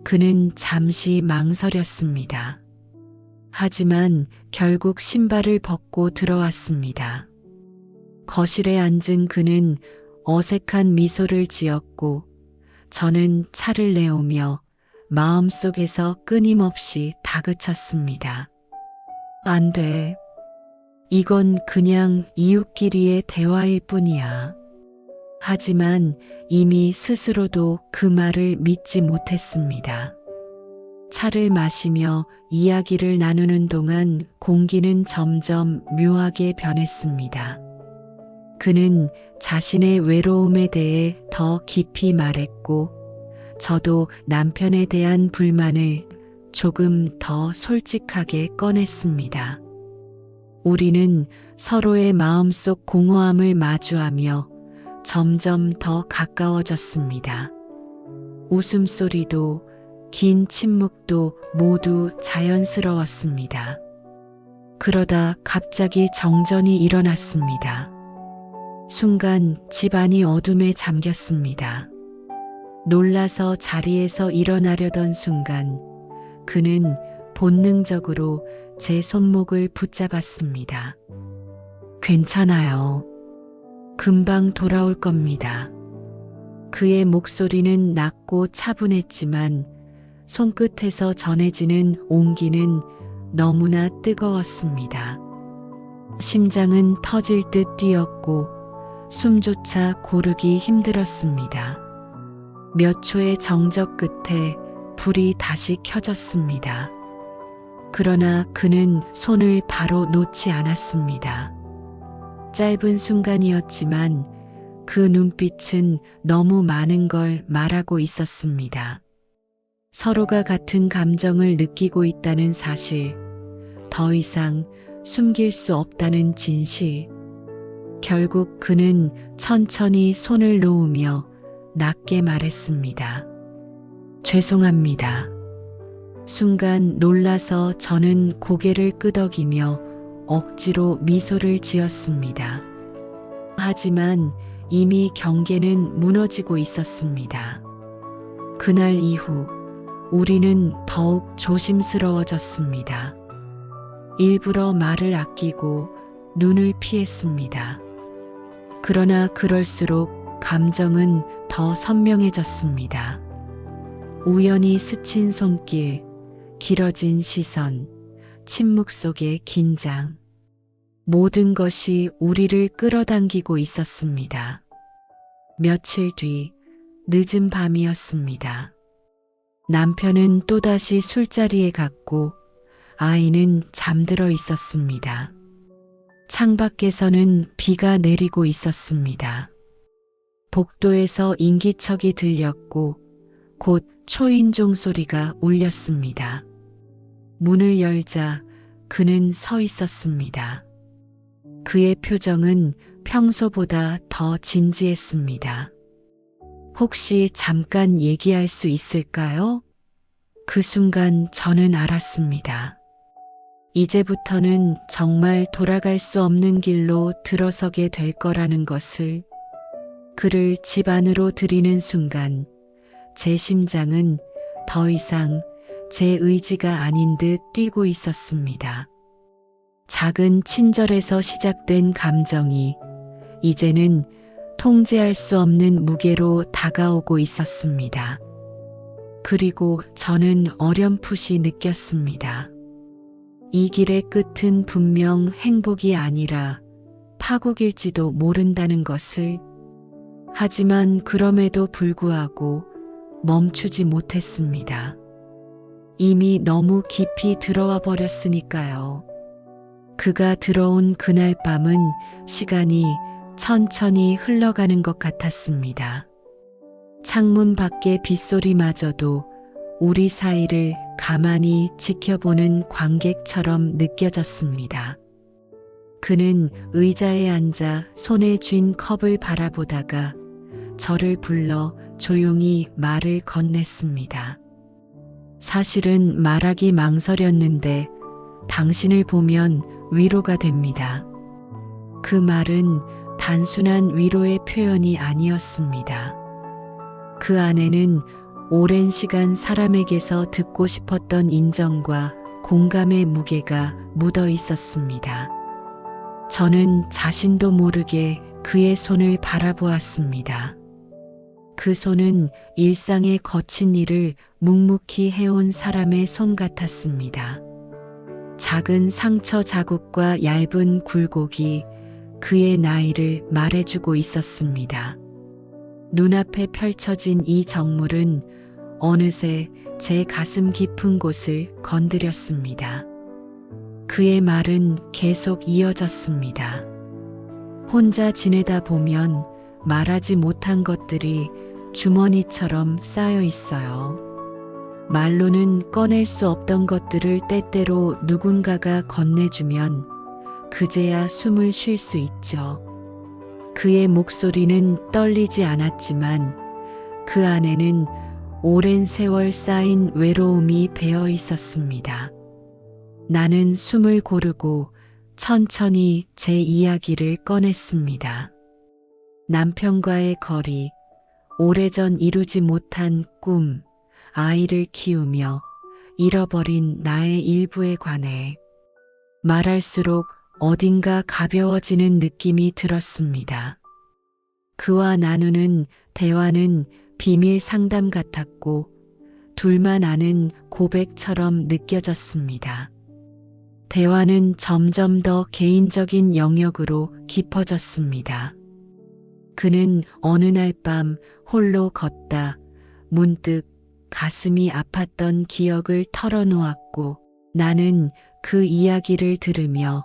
그는 잠시 망설였습니다. 하지만 결국 신발을 벗고 들어왔습니다. 거실에 앉은 그는 어색한 미소를 지었고 저는 차를 내오며 마음속에서 끊임없이 다그쳤습니다. 안 돼. 이건 그냥 이웃끼리의 대화일 뿐이야. 하지만 이미 스스로도 그 말을 믿지 못했습니다. 차를 마시며 이야기를 나누는 동안 공기는 점점 묘하게 변했습니다. 그는 자신의 외로움에 대해 더 깊이 말했고, 저도 남편에 대한 불만을 조금 더 솔직하게 꺼냈습니다. 우리는 서로의 마음속 공허함을 마주하며 점점 더 가까워졌습니다. 웃음소리도 긴 침묵도 모두 자연스러웠습니다. 그러다 갑자기 정전이 일어났습니다. 순간 집안이 어둠에 잠겼습니다. 놀라서 자리에서 일어나려던 순간 그는 본능적으로 제 손목을 붙잡았습니다. 괜찮아요. 금방 돌아올 겁니다. 그의 목소리는 낮고 차분했지만 손끝에서 전해지는 온기는 너무나 뜨거웠습니다. 심장은 터질 듯 뛰었고 숨조차 고르기 힘들었습니다. 몇 초의 정적 끝에 불이 다시 켜졌습니다. 그러나 그는 손을 바로 놓지 않았습니다. 짧은 순간이었지만 그 눈빛은 너무 많은 걸 말하고 있었습니다. 서로가 같은 감정을 느끼고 있다는 사실, 더 이상 숨길 수 없다는 진실. 결국 그는 천천히 손을 놓으며 낮게 말했습니다. 죄송합니다. 순간 놀라서 저는 고개를 끄덕이며 억지로 미소를 지었습니다. 하지만 이미 경계는 무너지고 있었습니다. 그날 이후 우리는 더욱 조심스러워졌습니다. 일부러 말을 아끼고 눈을 피했습니다. 그러나 그럴수록 감정은 더 선명해졌습니다. 우연히 스친 손길, 길어진 시선, 침묵 속의 긴장. 모든 것이 우리를 끌어당기고 있었습니다. 며칠 뒤 늦은 밤이었습니다. 남편은 또다시 술자리에 갔고 아이는 잠들어 있었습니다. 창밖에서는 비가 내리고 있었습니다. 복도에서 인기척이 들렸고 곧 초인종 소리가 울렸습니다. 문을 열자 그는 서 있었습니다. 그의 표정은 평소보다 더 진지했습니다. 혹시 잠깐 얘기할 수 있을까요? 그 순간 저는 알았습니다. 이제부터는 정말 돌아갈 수 없는 길로 들어서게 될 거라는 것을. 그를 집 안으로 들이는 순간 제 심장은 더 이상 제 의지가 아닌 듯 뛰고 있었습니다. 작은 친절에서 시작된 감정이 이제는 통제할 수 없는 무게로 다가오고 있었습니다. 그리고 저는 어렴풋이 느꼈습니다. 이 길의 끝은 분명 행복이 아니라 파국일지도 모른다는 것을. 하지만 그럼에도 불구하고 멈추지 못했습니다. 이미 너무 깊이 들어와 버렸으니까요. 그가 들어온 그날 밤은 시간이 천천히 흘러가는 것 같았습니다. 창문 밖의 빗소리마저도 우리 사이를 가만히 지켜보는 관객처럼 느껴졌습니다. 그는 의자에 앉아 손에 쥔 컵을 바라보다가 저를 불러 조용히 말을 건넸습니다. 사실은 말하기 망설였는데 당신을 보면 위로가 됩니다. 그 말은 단순한 위로의 표현이 아니었습니다. 그 안에는 오랜 시간 사람에게서 듣고 싶었던 인정과 공감의 무게가 묻어 있었습니다. 저는 자신도 모르게 그의 손을 바라보았습니다. 그 손은 일상의 거친 일을 묵묵히 해온 사람의 손 같았습니다. 작은 상처 자국과 얇은 굴곡이 그의 나이를 말해주고 있었습니다. 눈앞에 펼쳐진 이 정물은 어느새 제 가슴 깊은 곳을 건드렸습니다. 그의 말은 계속 이어졌습니다. 혼자 지내다 보면 말하지 못한 것들이 주머니처럼 쌓여 있어요. 말로는 꺼낼 수 없던 것들을 때때로 누군가가 건네주면 그제야 숨을 쉴 수 있죠. 그의 목소리는 떨리지 않았지만 그 안에는 오랜 세월 쌓인 외로움이 배어 있었습니다. 나는 숨을 고르고 천천히 제 이야기를 꺼냈습니다. 남편과의 거리, 오래전 이루지 못한 꿈, 아이를 키우며 잃어버린 나의 일부에 관해 말할수록 어딘가 가벼워지는 느낌이 들었습니다. 그와 나누는 대화는 비밀 상담 같았고 둘만 아는 고백처럼 느껴졌습니다. 대화는 점점 더 개인적인 영역으로 깊어졌습니다. 그는 어느 날 밤 홀로 걷다 문득 가슴이 아팠던 기억을 털어놓았고 나는 그 이야기를 들으며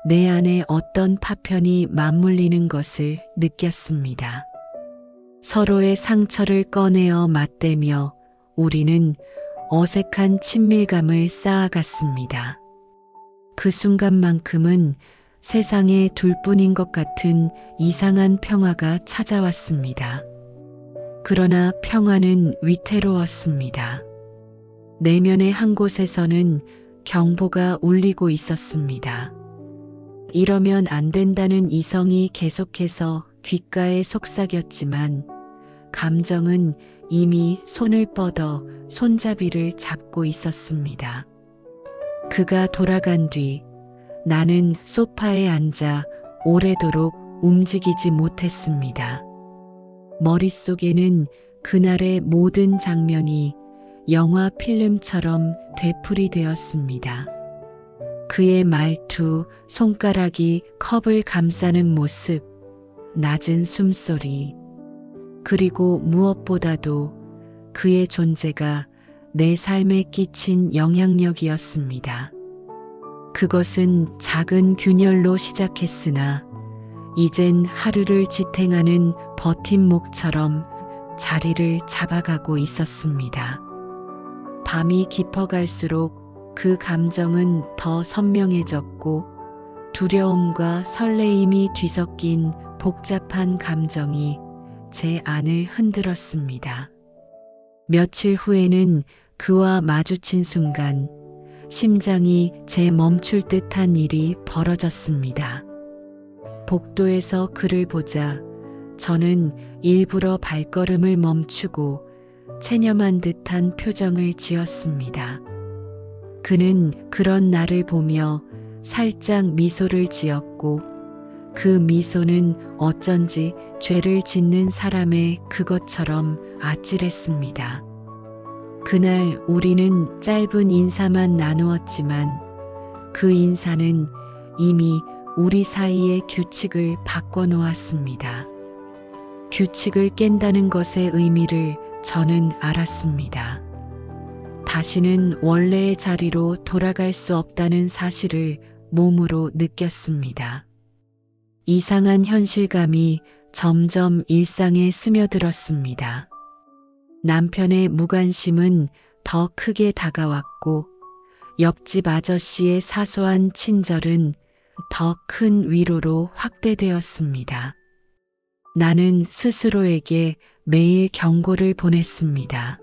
내 안에 어떤 파편이 맞물리는 것을 느꼈습니다. 서로의 상처를 꺼내어 맞대며 우리는 어색한 친밀감을 쌓아갔습니다. 그 순간만큼은 세상에 둘뿐인 것 같은 이상한 평화가 찾아왔습니다. 그러나 평화는 위태로웠습니다. 내면의 한 곳에서는 경보가 울리고 있었습니다. 이러면 안 된다는 이성이 계속해서 귓가에 속삭였지만 감정은 이미 손을 뻗어 손잡이를 잡고 있었습니다. 그가 돌아간 뒤 나는 소파에 앉아 오래도록 움직이지 못했습니다. 머릿속에는 그날의 모든 장면이 영화 필름처럼 되풀이되었습니다. 그의 말투, 손가락이 컵을 감싸는 모습, 낮은 숨소리, 그리고 무엇보다도 그의 존재가 내 삶에 끼친 영향력이었습니다. 그것은 작은 균열로 시작했으나 이젠 하루를 지탱하는 버팀목처럼 자리를 잡아가고 있었습니다. 밤이 깊어갈수록 그 감정은 더 선명해졌고 두려움과 설레임이 뒤섞인 복잡한 감정이 제 안을 흔들었습니다. 며칠 후에는 그와 마주친 순간 심장이 제 멈출 듯한 일이 벌어졌습니다. 복도에서 그를 보자 저는 일부러 발걸음을 멈추고 체념한 듯한 표정을 지었습니다. 그는 그런 나를 보며 살짝 미소를 지었고 그 미소는 어쩐지 죄를 짓는 사람의 그것처럼 아찔했습니다. 그날 우리는 짧은 인사만 나누었지만 그 인사는 이미 우리 사이의 규칙을 바꿔놓았습니다. 규칙을 깬다는 것의 의미를 저는 알았습니다. 다시는 원래의 자리로 돌아갈 수 없다는 사실을 몸으로 느꼈습니다. 이상한 현실감이 점점 일상에 스며들었습니다. 남편의 무관심은 더 크게 다가왔고 옆집 아저씨의 사소한 친절은 더 큰 위로로 확대되었습니다. 나는 스스로에게 매일 경고를 보냈습니다.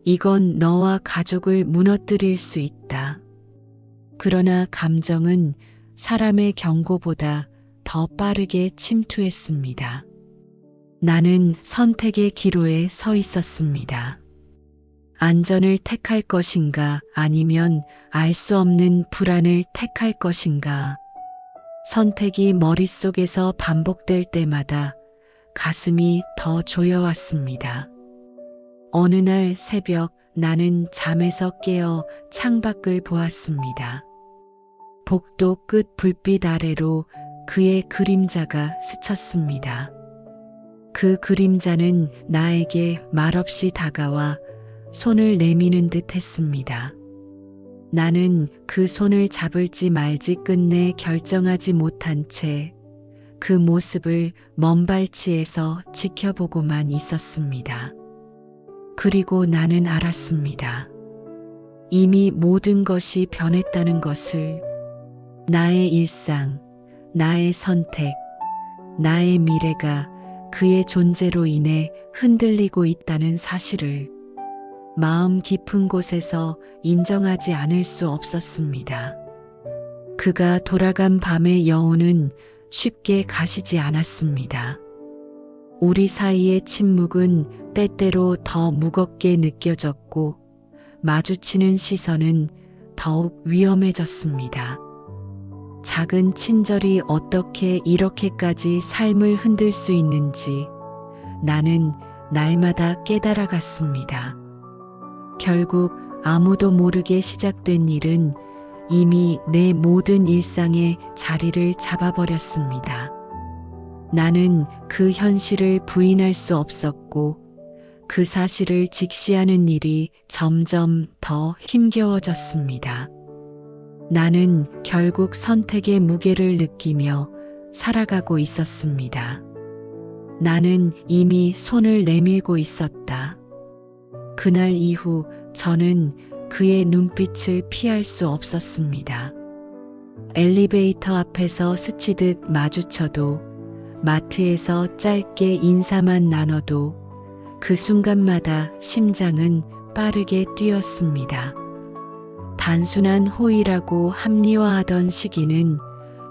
이건 너와 가족을 무너뜨릴 수 있다. 그러나 감정은 사람의 경고보다 더 빠르게 침투했습니다. 나는 선택의 기로에 서 있었습니다. 안전을 택할 것인가 아니면 알 수 없는 불안을 택할 것인가. 선택이 머릿속에서 반복될 때마다 가슴이 더 조여왔습니다. 어느 날 새벽 나는 잠에서 깨어 창밖을 보았습니다. 복도 끝 불빛 아래로 그의 그림자가 스쳤습니다. 그 그림자는 나에게 말없이 다가와 손을 내미는 듯 했습니다. 나는 그 손을 잡을지 말지 끝내 결정하지 못한 채 그 모습을 먼 발치에서 지켜보고만 있었습니다. 그리고 나는 알았습니다. 이미 모든 것이 변했다는 것을. 나의 일상, 나의 선택, 나의 미래가 그의 존재로 인해 흔들리고 있다는 사실을 마음 깊은 곳에서 인정하지 않을 수 없었습니다. 그가 돌아간 밤의 여운은 쉽게 가시지 않았습니다. 우리 사이의 침묵은 때때로 더 무겁게 느껴졌고 마주치는 시선은 더욱 위험해졌습니다. 작은 친절이 어떻게 이렇게까지 삶을 흔들 수 있는지 나는 날마다 깨달아갔습니다. 결국 아무도 모르게 시작된 일은 이미 내 모든 일상의 자리를 잡아버렸습니다. 나는 그 현실을 부인할 수 없었고 그 사실을 직시하는 일이 점점 더 힘겨워졌습니다. 나는 결국 선택의 무게를 느끼며 살아가고 있었습니다. 나는 이미 손을 내밀고 있었다. 그날 이후 저는 그의 눈빛을 피할 수 없었습니다. 엘리베이터 앞에서 스치듯 마주쳐도 마트에서 짧게 인사만 나눠도 그 순간마다 심장은 빠르게 뛰었습니다. 단순한 호의라고 합리화하던 시기는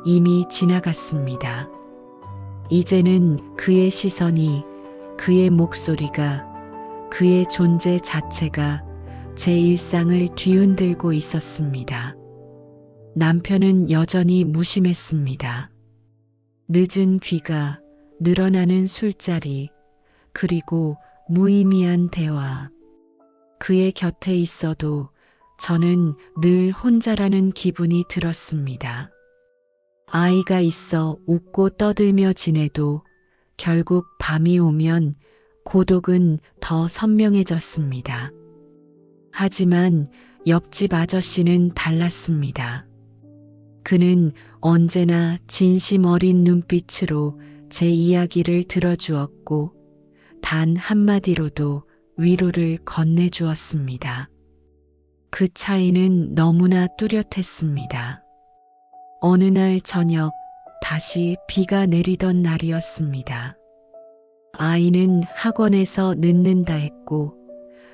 이미 지나갔습니다. 이제는 그의 시선이, 그의 목소리가, 그의 존재 자체가 제 일상을 뒤흔들고 있었습니다. 남편은 여전히 무심했습니다. 늦은 귀가, 늘어나는 술자리, 그리고 무의미한 대화. 그의 곁에 있어도 저는 늘 혼자라는 기분이 들었습니다. 아이가 있어 웃고 떠들며 지내도 결국 밤이 오면 고독은 더 선명해졌습니다. 하지만 옆집 아저씨는 달랐습니다. 그는 언제나 진심 어린 눈빛으로 제 이야기를 들어주었고 단 한마디로도 위로를 건네주었습니다. 그 차이는 너무나 뚜렷했습니다. 어느 날 저녁 다시 비가 내리던 날이었습니다. 아이는 학원에서 늦는다 했고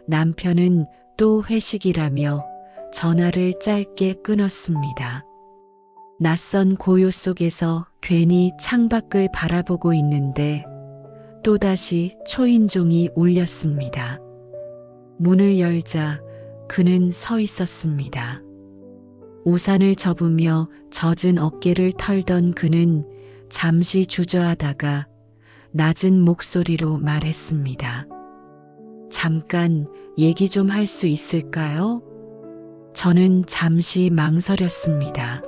남편은 또 회식이라며 전화를 짧게 끊었습니다. 낯선 고요 속에서 괜히 창밖을 바라보고 있는데 또다시 초인종이 울렸습니다. 문을 열자 그는 서 있었습니다. 우산을 접으며 젖은 어깨를 털던 그는 잠시 주저하다가 낮은 목소리로 말했습니다. 잠깐 얘기 좀 할 수 있을까요? 저는 잠시 망설였습니다.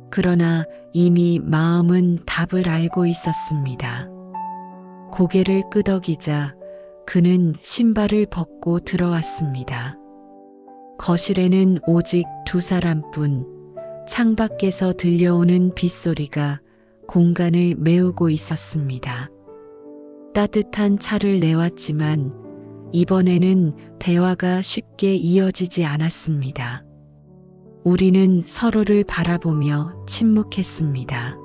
그러나 이미 마음은 답을 알고 있었습니다. 고개를 끄덕이자 그는 신발을 벗고 들어왔습니다. 거실에는 오직 두 사람뿐, 창밖에서 들려오는 빗소리가 공간을 메우고 있었습니다. 따뜻한 차를 내왔지만 이번에는 대화가 쉽게 이어지지 않았습니다. 우리는 서로를 바라보며 침묵했습니다.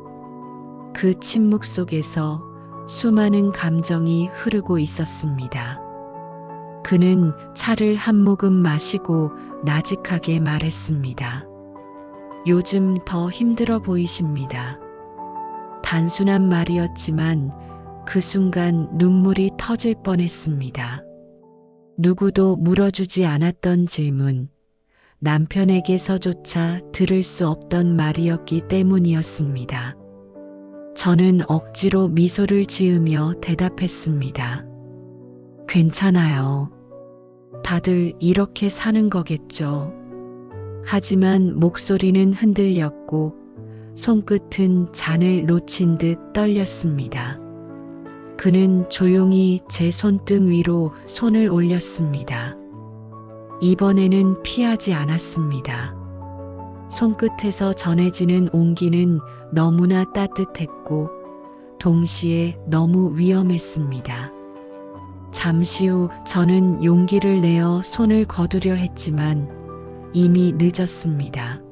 그 침묵 속에서 수많은 감정이 흐르고 있었습니다. 그는 차를 한 모금 마시고 나직하게 말했습니다. 요즘 더 힘들어 보이십니다. 단순한 말이었지만 그 순간 눈물이 터질 뻔했습니다. 누구도 물어주지 않았던 질문, 남편에게서조차 들을 수 없던 말이었기 때문이었습니다. 저는 억지로 미소를 지으며 대답했습니다. 괜찮아요. 다들 이렇게 사는 거겠죠. 하지만 목소리는 흔들렸고 손끝은 잔을 놓친 듯 떨렸습니다. 그는 조용히 제 손등 위로 손을 올렸습니다. 이번에는 피하지 않았습니다. 손끝에서 전해지는 온기는 너무나 따뜻했고 동시에 너무 위험했습니다. 잠시 후 저는 용기를 내어 손을 거두려 했지만 이미 늦었습니다.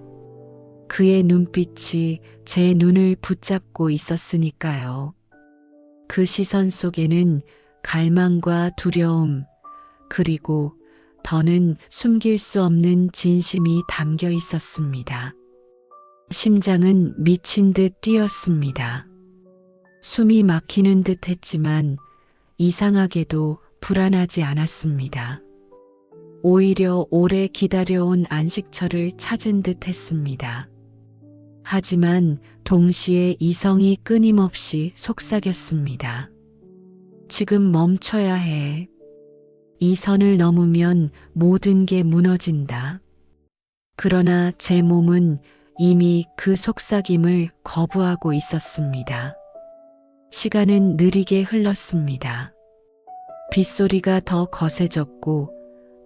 그의 눈빛이 제 눈을 붙잡고 있었으니까요. 그 시선 속에는 갈망과 두려움, 그리고 더는 숨길 수 없는 진심이 담겨 있었습니다. 심장은 미친 듯 뛰었습니다. 숨이 막히는 듯 했지만 이상하게도 불안하지 않았습니다. 오히려 오래 기다려온 안식처를 찾은 듯 했습니다. 하지만 동시에 이성이 끊임없이 속삭였습니다. 지금 멈춰야 해. 이 선을 넘으면 모든 게 무너진다. 그러나 제 몸은 이미 그 속삭임을 거부하고 있었습니다. 시간은 느리게 흘렀습니다. 빗소리가 더 거세졌고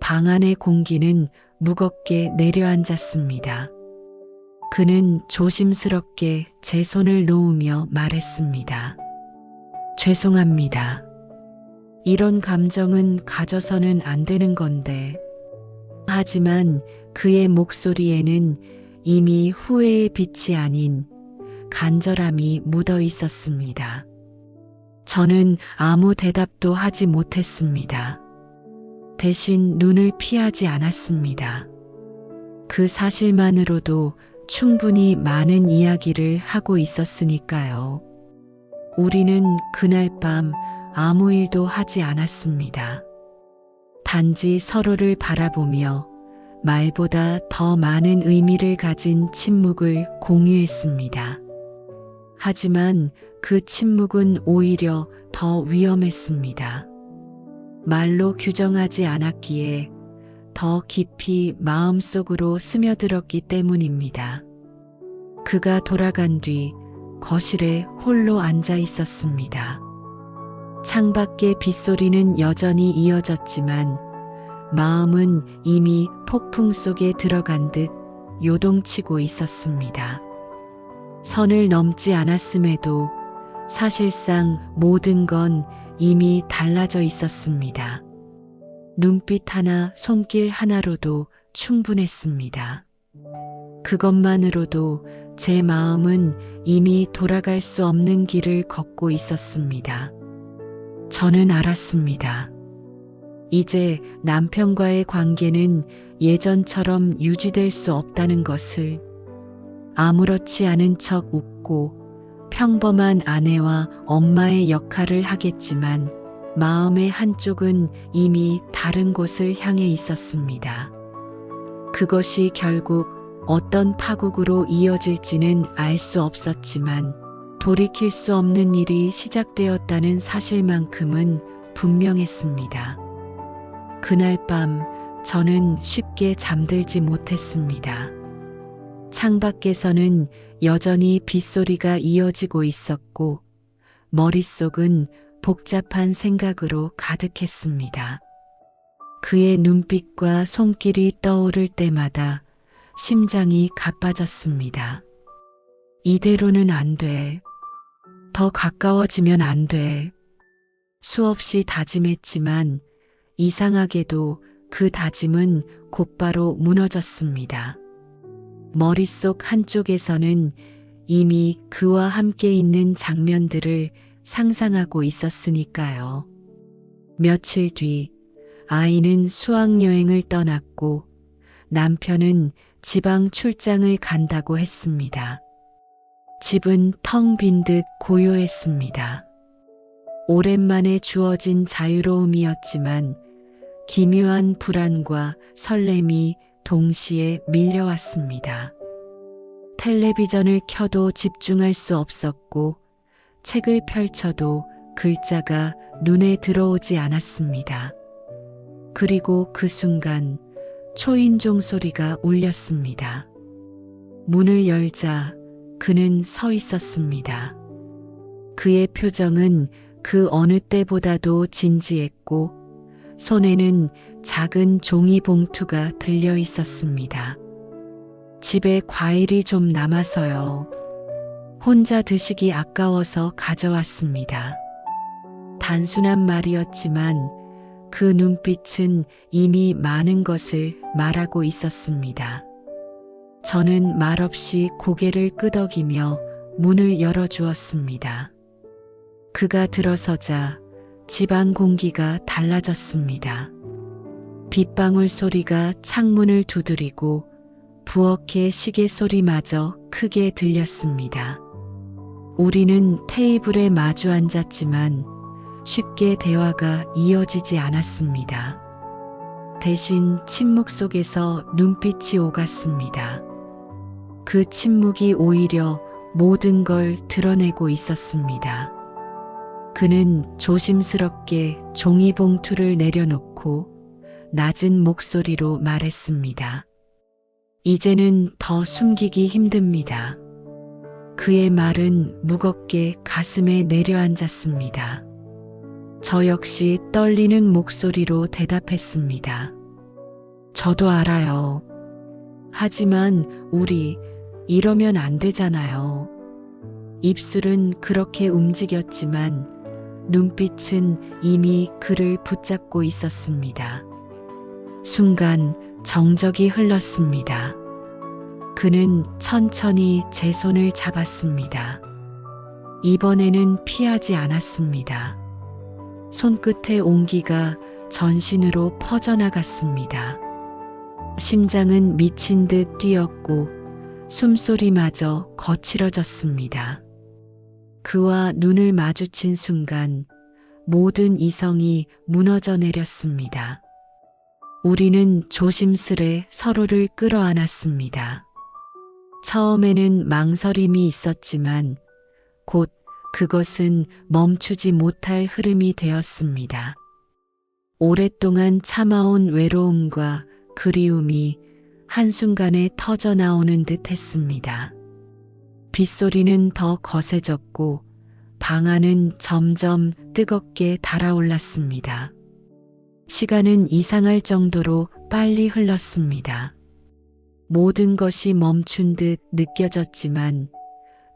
방 안의 공기는 무겁게 내려앉았습니다. 그는 조심스럽게 제 손을 놓으며 말했습니다. 죄송합니다. 이런 감정은 가져서는 안 되는 건데. 하지만 그의 목소리에는 이미 후회의 빛이 아닌 간절함이 묻어 있었습니다. 저는 아무 대답도 하지 못했습니다. 대신 눈을 피하지 않았습니다. 그 사실만으로도 충분히 많은 이야기를 하고 있었으니까요. 우리는 그날 밤 아무 일도 하지 않았습니다. 단지 서로를 바라보며 말보다 더 많은 의미를 가진 침묵을 공유했습니다. 하지만 그 침묵은 오히려 더 위험했습니다. 말로 규정하지 않았기에 더 깊이 마음속으로 스며들었기 때문입니다. 그가 돌아간 뒤 거실에 홀로 앉아 있었습니다. 창밖의 빗소리는 여전히 이어졌지만 마음은 이미 폭풍 속에 들어간 듯 요동치고 있었습니다. 선을 넘지 않았음에도 사실상 모든 건 이미 달라져 있었습니다. 눈빛 하나, 손길 하나로도 충분했습니다. 그것만으로도 제 마음은 이미 돌아갈 수 없는 길을 걷고 있었습니다. 저는 알았습니다. 이제 남편과의 관계는 예전처럼 유지될 수 없다는 것을. 아무렇지 않은 척 웃고 평범한 아내와 엄마의 역할을 하겠지만 마음의 한쪽은 이미 다른 곳을 향해 있었습니다. 그것이 결국 어떤 파국으로 이어질지는 알 수 없었지만 돌이킬 수 없는 일이 시작되었다는 사실만큼은 분명했습니다. 그날 밤 저는 쉽게 잠들지 못했습니다. 창밖에서는 여전히 빗소리가 이어지고 있었고 머릿속은 복잡한 생각으로 가득했습니다. 그의 눈빛과 손길이 떠오를 때마다 심장이 가빠졌습니다. 이대로는 안 돼. 더 가까워지면 안 돼. 수없이 다짐했지만 이상하게도 그 다짐은 곧바로 무너졌습니다. 머릿속 한쪽에서는 이미 그와 함께 있는 장면들을 상상하고 있었으니까요. 며칠 뒤 아이는 수학여행을 떠났고 남편은 지방 출장을 간다고 했습니다. 집은 텅 빈 듯 고요했습니다. 오랜만에 주어진 자유로움이었지만 기묘한 불안과 설렘이 동시에 밀려왔습니다. 텔레비전을 켜도 집중할 수 없었고 책을 펼쳐도 글자가 눈에 들어오지 않았습니다. 그리고 그 순간 초인종 소리가 울렸습니다. 문을 열자 그는 서 있었습니다. 그의 표정은 그 어느 때보다도 진지했고 손에는 작은 종이 봉투가 들려 있었습니다. 집에 과일이 좀 남아서요. 혼자 드시기 아까워서 가져왔습니다. 단순한 말이었지만 그 눈빛은 이미 많은 것을 말하고 있었습니다. 저는 말없이 고개를 끄덕이며 문을 열어주었습니다. 그가 들어서자 집안 공기가 달라졌습니다. 빗방울 소리가 창문을 두드리고 부엌의 시계 소리마저 크게 들렸습니다. 우리는 테이블에 마주 앉았지만 쉽게 대화가 이어지지 않았습니다. 대신 침묵 속에서 눈빛이 오갔습니다. 그 침묵이 오히려 모든 걸 드러내고 있었습니다. 그는 조심스럽게 종이봉투를 내려놓고 낮은 목소리로 말했습니다. 이제는 더 숨기기 힘듭니다. 그의 말은 무겁게 가슴에 내려앉았습니다. 저 역시 떨리는 목소리로 대답했습니다. 저도 알아요. 하지만 우리 이러면 안 되잖아요. 입술은 그렇게 움직였지만 눈빛은 이미 그를 붙잡고 있었습니다. 순간 정적이 흘렀습니다. 그는 천천히 제 손을 잡았습니다. 이번에는 피하지 않았습니다. 손끝의 온기가 전신으로 퍼져나갔습니다. 심장은 미친 듯 뛰었고 숨소리마저 거칠어졌습니다. 그와 눈을 마주친 순간 모든 이성이 무너져 내렸습니다. 우리는 조심스레 서로를 끌어안았습니다. 처음에는 망설임이 있었지만 곧 그것은 멈추지 못할 흐름이 되었습니다. 오랫동안 참아온 외로움과 그리움이 한순간에 터져나오는 듯 했습니다. 빗소리는 더 거세졌고 방 안은 점점 뜨겁게 달아올랐습니다. 시간은 이상할 정도로 빨리 흘렀습니다. 모든 것이 멈춘 듯 느껴졌지만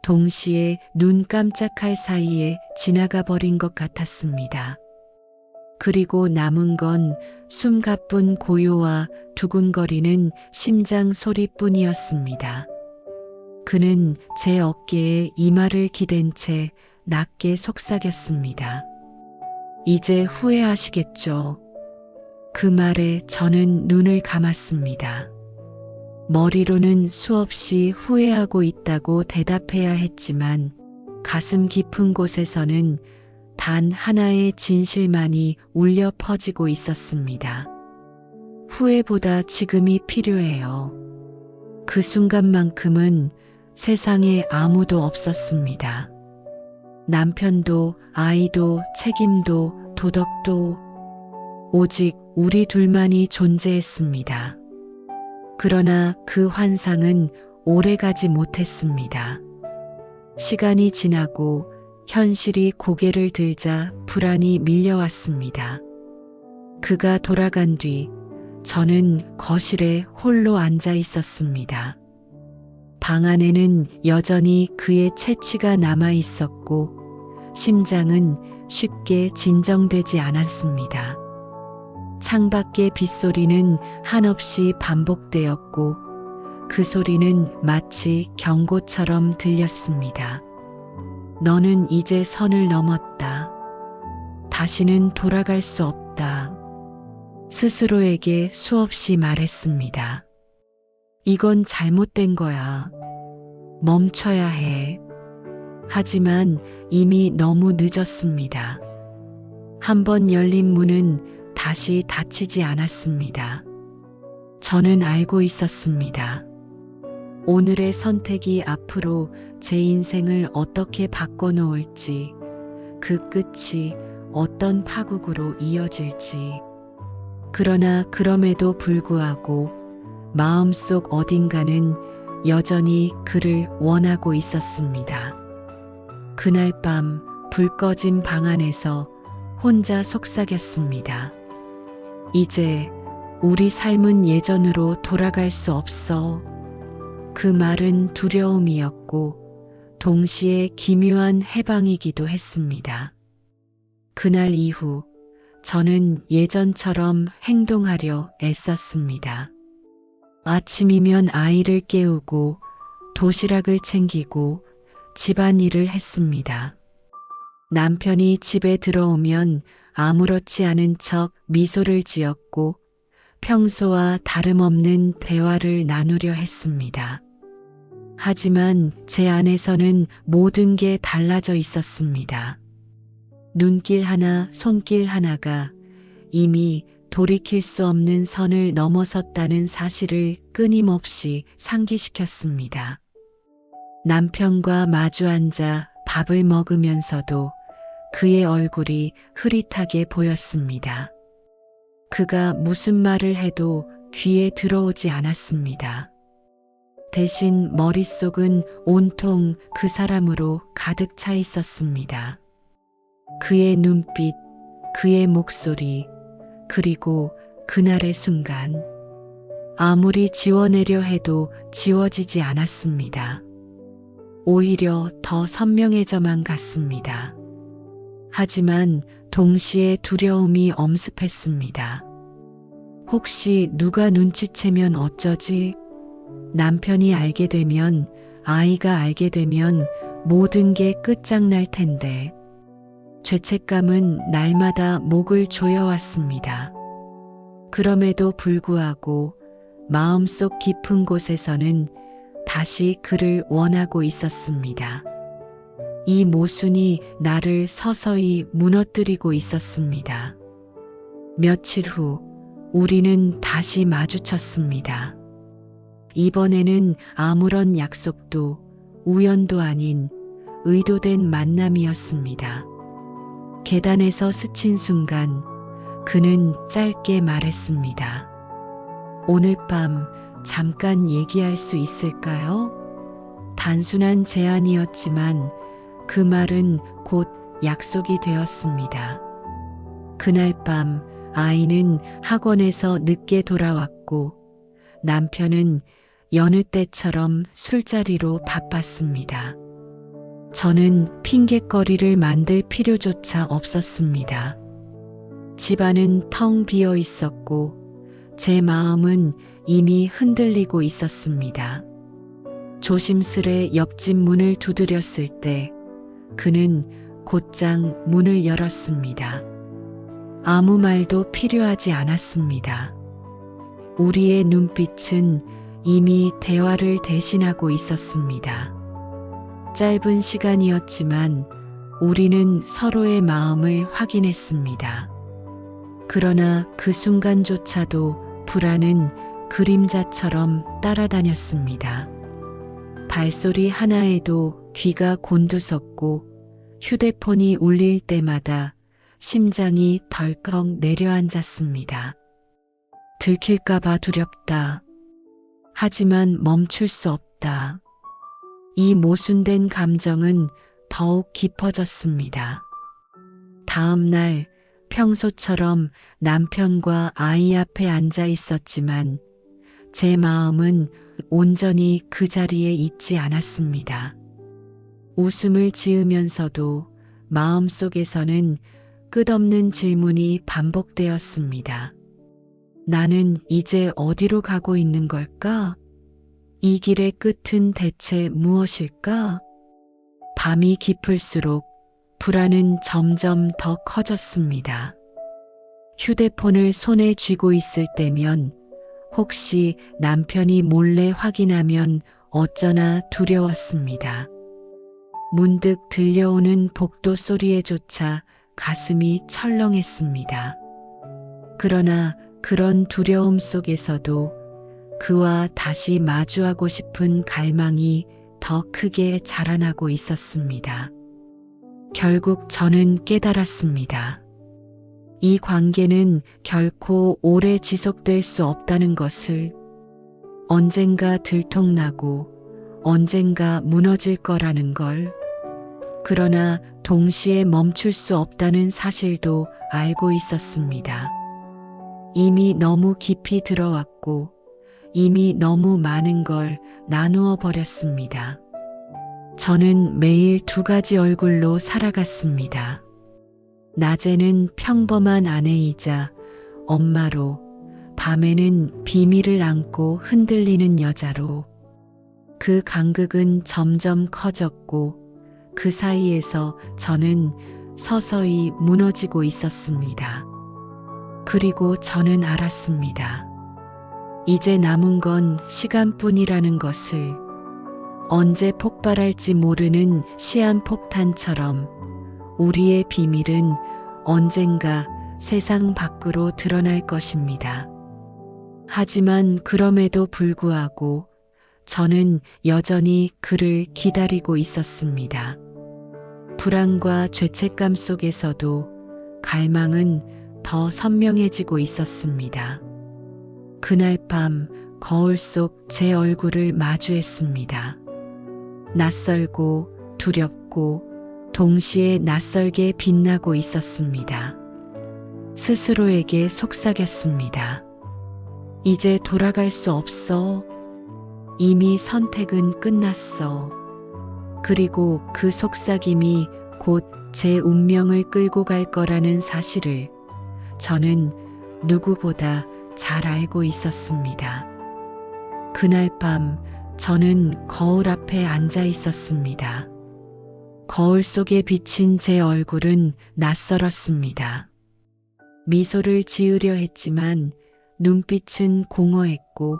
동시에 눈 깜짝할 사이에 지나가 버린 것 같았습니다. 그리고 남은 건 숨가쁜 고요와 두근거리는 심장 소리뿐이었습니다. 그는 제 어깨에 이마를 기댄 채 낮게 속삭였습니다. 이제 후회하시겠죠? 그 말에 저는 눈을 감았습니다. 머리로는 수없이 후회하고 있다고 대답해야 했지만 가슴 깊은 곳에서는 단 하나의 진실만이 울려 퍼지고 있었습니다. 후회보다 지금이 필요해요. 그 순간만큼은 세상에 아무도 없었습니다. 남편도 아이도 책임도 도덕도 오직 우리 둘만이 존재했습니다. 그러나 그 환상은 오래가지 못했습니다. 시간이 지나고 현실이 고개를 들자 불안이 밀려왔습니다. 그가 돌아간 뒤 저는 거실에 홀로 앉아 있었습니다. 방 안에는 여전히 그의 채취가 남아 있었고 심장은 쉽게 진정되지 않았습니다. 창밖의 빗소리는 한없이 반복되었고 그 소리는 마치 경고처럼 들렸습니다. 너는 이제 선을 넘었다. 다시는 돌아갈 수 없다. 스스로에게 수없이 말했습니다. 이건 잘못된 거야. 멈춰야 해. 하지만 이미 너무 늦었습니다. 한번 열린 문은 다시 닫히지 않았습니다. 저는 알고 있었습니다. 오늘의 선택이 앞으로 제 인생을 어떻게 바꿔놓을지, 그 끝이 어떤 파국으로 이어질지. 그러나 그럼에도 불구하고 마음속 어딘가는 여전히 그를 원하고 있었습니다. 그날 밤 불 꺼진 방 안에서 혼자 속삭였습니다. 이제 우리 삶은 예전으로 돌아갈 수 없어. 그 말은 두려움이었고 동시에 기묘한 해방이기도 했습니다. 그날 이후 저는 예전처럼 행동하려 애썼습니다. 아침이면 아이를 깨우고 도시락을 챙기고 집안일을 했습니다. 남편이 집에 들어오면 아무렇지 않은 척 미소를 지었고 평소와 다름없는 대화를 나누려 했습니다. 하지만 제 안에서는 모든 게 달라져 있었습니다. 눈길 하나, 손길 하나가 이미 돌이킬 수 없는 선을 넘어섰다는 사실을 끊임없이 상기시켰습니다. 남편과 마주 앉아 밥을 먹으면서도 그의 얼굴이 흐릿하게 보였습니다. 그가 무슨 말을 해도 귀에 들어오지 않았습니다. 대신 머릿속은 온통 그 사람으로 가득 차 있었습니다. 그의 눈빛, 그의 목소리, 그리고 그날의 순간. 아무리 지워내려 해도 지워지지 않았습니다. 오히려 더 선명해져만 갔습니다. 하지만 동시에 두려움이 엄습했습니다. 혹시 누가 눈치채면 어쩌지? 남편이 알게 되면, 아이가 알게 되면 모든 게 끝장날 텐데. 죄책감은 날마다 목을 조여왔습니다. 그럼에도 불구하고 마음속 깊은 곳에서는 다시 그를 원하고 있었습니다. 이 모순이 나를 서서히 무너뜨리고 있었습니다. 며칠 후 우리는 다시 마주쳤습니다. 이번에는 아무런 약속도 우연도 아닌 의도된 만남이었습니다. 계단에서 스친 순간 그는 짧게 말했습니다. 오늘 밤 잠깐 얘기할 수 있을까요? 단순한 제안이었지만 그 말은 곧 약속이 되었습니다. 그날 밤 아이는 학원에서 늦게 돌아왔고 남편은 여느 때처럼 술자리로 바빴습니다. 저는 핑곗거리를 만들 필요조차 없었습니다. 집안은 텅 비어 있었고 제 마음은 이미 흔들리고 있었습니다. 조심스레 옆집 문을 두드렸을 때 그는 곧장 문을 열었습니다. 아무 말도 필요하지 않았습니다. 우리의 눈빛은 이미 대화를 대신하고 있었습니다. 짧은 시간이었지만 우리는 서로의 마음을 확인했습니다. 그러나 그 순간조차도 불안은 그림자처럼 따라다녔습니다. 발소리 하나에도 귀가 곤두섰고 휴대폰이 울릴 때마다 심장이 덜컥 내려앉았습니다. 들킬까봐 두렵다. 하지만 멈출 수 없다. 이 모순된 감정은 더욱 깊어졌습니다. 다음 날 평소처럼 남편과 아이 앞에 앉아 있었지만 제 마음은 온전히 그 자리에 있지 않았습니다. 웃음을 지으면서도 마음속에서는 끝없는 질문이 반복되었습니다. 나는 이제 어디로 가고 있는 걸까? 이 길의 끝은 대체 무엇일까? 밤이 깊을수록 불안은 점점 더 커졌습니다. 휴대폰을 손에 쥐고 있을 때면 혹시 남편이 몰래 확인하면 어쩌나 두려웠습니다. 문득 들려오는 복도 소리에조차 가슴이 철렁했습니다. 그러나 그런 두려움 속에서도 그와 다시 마주하고 싶은 갈망이 더 크게 자라나고 있었습니다. 결국 저는 깨달았습니다. 이 관계는 결코 오래 지속될 수 없다는 것을, 언젠가 들통나고 언젠가 무너질 거라는 걸, 그러나 동시에 멈출 수 없다는 사실도 알고 있었습니다. 이미 너무 깊이 들어왔고 이미 너무 많은 걸 나누어 버렸습니다. 저는 매일 두 가지 얼굴로 살아갔습니다. 낮에는 평범한 아내이자 엄마로, 밤에는 비밀을 안고 흔들리는 여자로. 그 간극은 점점 커졌고 그 사이에서 저는 서서히 무너지고 있었습니다. 그리고 저는 알았습니다. 이제 남은 건 시간뿐이라는 것을. 언제 폭발할지 모르는 시한폭탄처럼 우리의 비밀은 언젠가 세상 밖으로 드러날 것입니다. 하지만 그럼에도 불구하고 저는 여전히 그를 기다리고 있었습니다. 불안과 죄책감 속에서도 갈망은 더 선명해지고 있었습니다. 그날 밤 거울 속 제 얼굴을 마주했습니다. 낯설고 두렵고 동시에 낯설게 빛나고 있었습니다. 스스로에게 속삭였습니다. 이제 돌아갈 수 없어. 이미 선택은 끝났어. 그리고 그 속삭임이 곧 제 운명을 끌고 갈 거라는 사실을 저는 누구보다 잘 알고 있었습니다. 그날 밤 저는 거울 앞에 앉아 있었습니다. 거울 속에 비친 제 얼굴은 낯설었습니다. 미소를 지으려 했지만 눈빛은 공허했고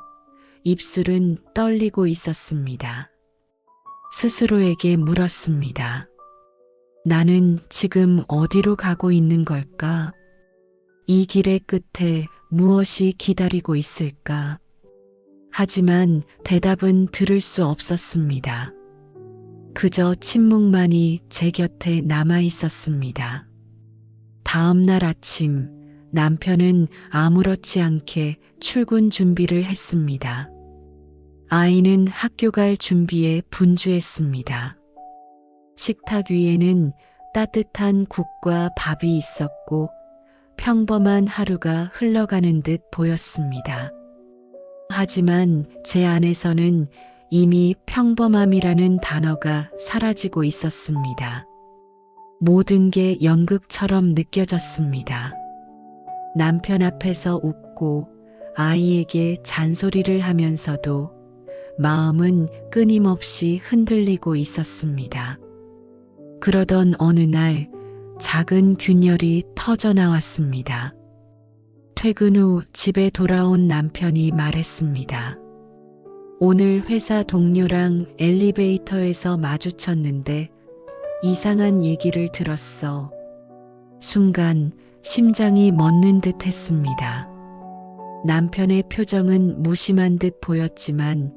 입술은 떨리고 있었습니다. 스스로에게 물었습니다. 나는 지금 어디로 가고 있는 걸까? 이 길의 끝에 무엇이 기다리고 있을까? 하지만 대답은 들을 수 없었습니다. 그저 침묵만이 제 곁에 남아 있었습니다. 다음 날 아침, 남편은 아무렇지 않게 출근 준비를 했습니다. 아이는 학교 갈 준비에 분주했습니다. 식탁 위에는 따뜻한 국과 밥이 있었고 평범한 하루가 흘러가는 듯 보였습니다. 하지만 제 안에서는 이미 평범함이라는 단어가 사라지고 있었습니다. 모든 게 연극처럼 느껴졌습니다. 남편 앞에서 웃고 아이에게 잔소리를 하면서도 마음은 끊임없이 흔들리고 있었습니다. 그러던 어느 날 작은 균열이 터져 나왔습니다. 퇴근 후 집에 돌아온 남편이 말했습니다. 오늘 회사 동료랑 엘리베이터에서 마주쳤는데 이상한 얘기를 들었어. 순간 심장이 멎는 듯 했습니다. 남편의 표정은 무심한 듯 보였지만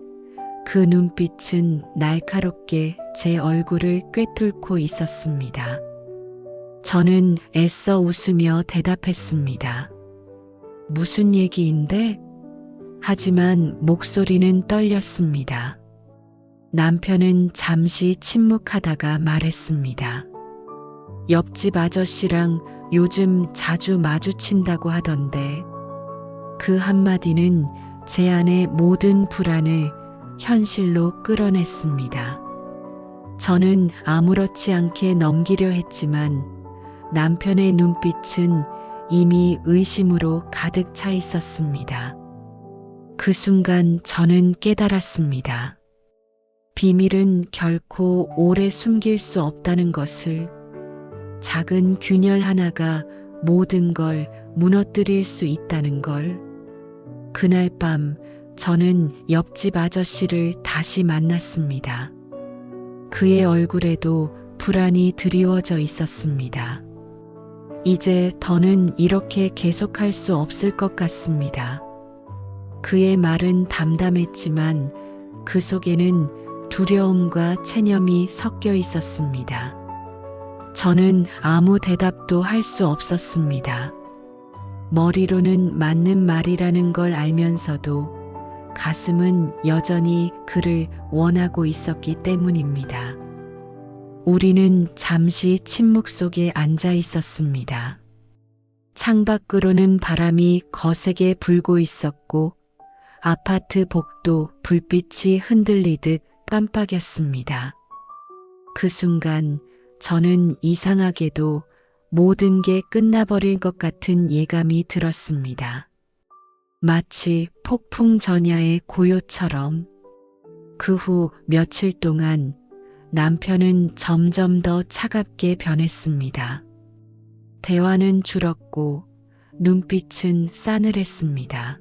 그 눈빛은 날카롭게 제 얼굴을 꿰뚫고 있었습니다. 저는 애써 웃으며 대답했습니다. 무슨 얘기인데? 하지만 목소리는 떨렸습니다. 남편은 잠시 침묵하다가 말했습니다. 옆집 아저씨랑 요즘 자주 마주친다고 하던데. 그 한마디는 제 안의 모든 불안을 현실로 끌어냈습니다. 저는 아무렇지 않게 넘기려 했지만 남편의 눈빛은 이미 의심으로 가득 차 있었습니다. 그 순간 저는 깨달았습니다. 비밀은 결코 오래 숨길 수 없다는 것을. 작은 균열 하나가 모든 걸 무너뜨릴 수 있다는 걸. 그날 밤 저는 옆집 아저씨를 다시 만났습니다. 그의 얼굴에도 불안이 드리워져 있었습니다. 이제 더는 이렇게 계속할 수 없을 것 같습니다. 그의 말은 담담했지만 그 속에는 두려움과 체념이 섞여 있었습니다. 저는 아무 대답도 할 수 없었습니다. 머리로는 맞는 말이라는 걸 알면서도 가슴은 여전히 그를 원하고 있었기 때문입니다. 우리는 잠시 침묵 속에 앉아 있었습니다. 창밖으로는 바람이 거세게 불고 있었고 아파트 복도 불빛이 흔들리듯 깜빡였습니다. 그 순간 저는 이상하게도 모든 게 끝나버릴 것 같은 예감이 들었습니다. 마치 폭풍 전야의 고요처럼. 그 후 며칠 동안 남편은 점점 더 차갑게 변했습니다. 대화는 줄었고 눈빛은 싸늘했습니다.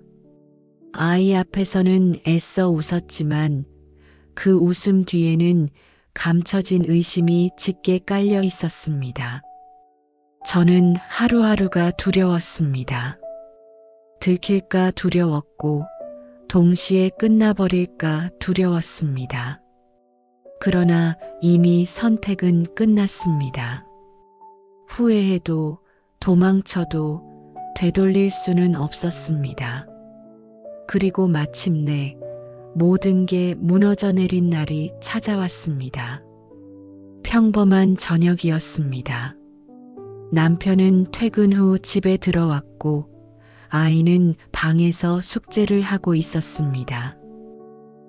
아이 앞에서는 애써 웃었지만 그 웃음 뒤에는 감춰진 의심이 짙게 깔려 있었습니다. 저는 하루하루가 두려웠습니다. 들킬까 두려웠고 동시에 끝나버릴까 두려웠습니다. 그러나 이미 선택은 끝났습니다. 후회해도 도망쳐도 되돌릴 수는 없었습니다. 그리고 마침내 모든 게 무너져 내린 날이 찾아왔습니다. 평범한 저녁이었습니다. 남편은 퇴근 후 집에 들어왔고 아이는 방에서 숙제를 하고 있었습니다.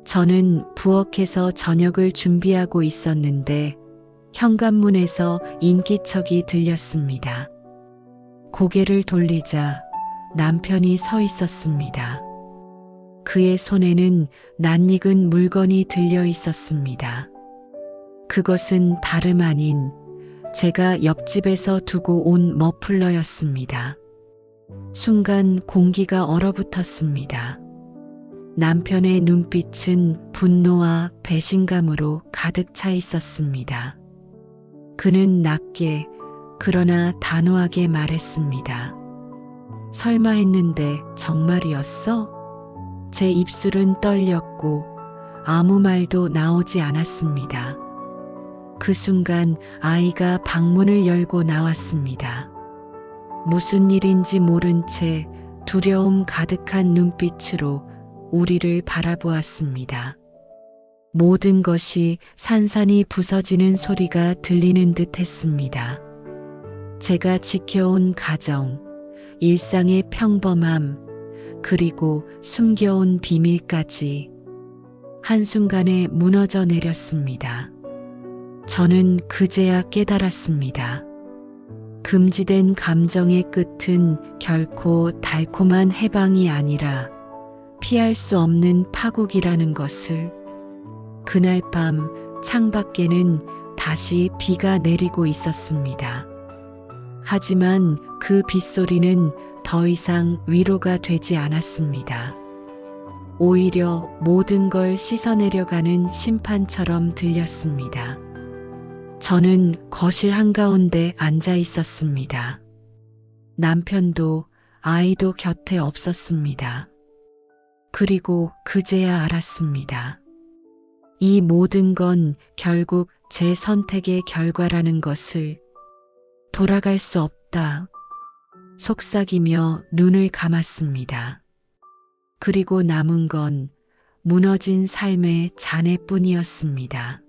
저는 부엌에서 저녁을 준비하고 있었는데 현관문에서 인기척이 들렸습니다. 고개를 돌리자 남편이 서 있었습니다. 그의 손에는 낯익은 물건이 들려 있었습니다. 그것은 다름 아닌 제가 옆집에서 두고 온 머플러였습니다. 순간 공기가 얼어붙었습니다. 남편의 눈빛은 분노와 배신감으로 가득 차 있었습니다. 그는 낮게 그러나 단호하게 말했습니다. 설마 했는데 정말이었어? 제 입술은 떨렸고 아무 말도 나오지 않았습니다. 그 순간 아이가 방문을 열고 나왔습니다. 무슨 일인지 모른 채 두려움 가득한 눈빛으로 우리를 바라보았습니다. 모든 것이 산산이 부서지는 소리가 들리는 듯 했습니다. 제가 지켜온 가정, 일상의 평범함, 그리고 숨겨온 비밀까지 한순간에 무너져 내렸습니다. 저는 그제야 깨달았습니다. 금지된 감정의 끝은 결코 달콤한 해방이 아니라 피할 수 없는 파국이라는 것을. 그날 밤 창밖에는 다시 비가 내리고 있었습니다. 하지만 그 빗소리는 더 이상 위로가 되지 않았습니다. 오히려 모든 걸 씻어내려가는 심판처럼 들렸습니다. 저는 거실 한가운데 앉아 있었습니다. 남편도 아이도 곁에 없었습니다. 그리고 그제야 알았습니다. 이 모든 건 결국 제 선택의 결과라는 것을. 돌아갈 수 없다. 속삭이며 눈을 감았습니다. 그리고 남은 건 무너진 삶의 잔해뿐이었습니다.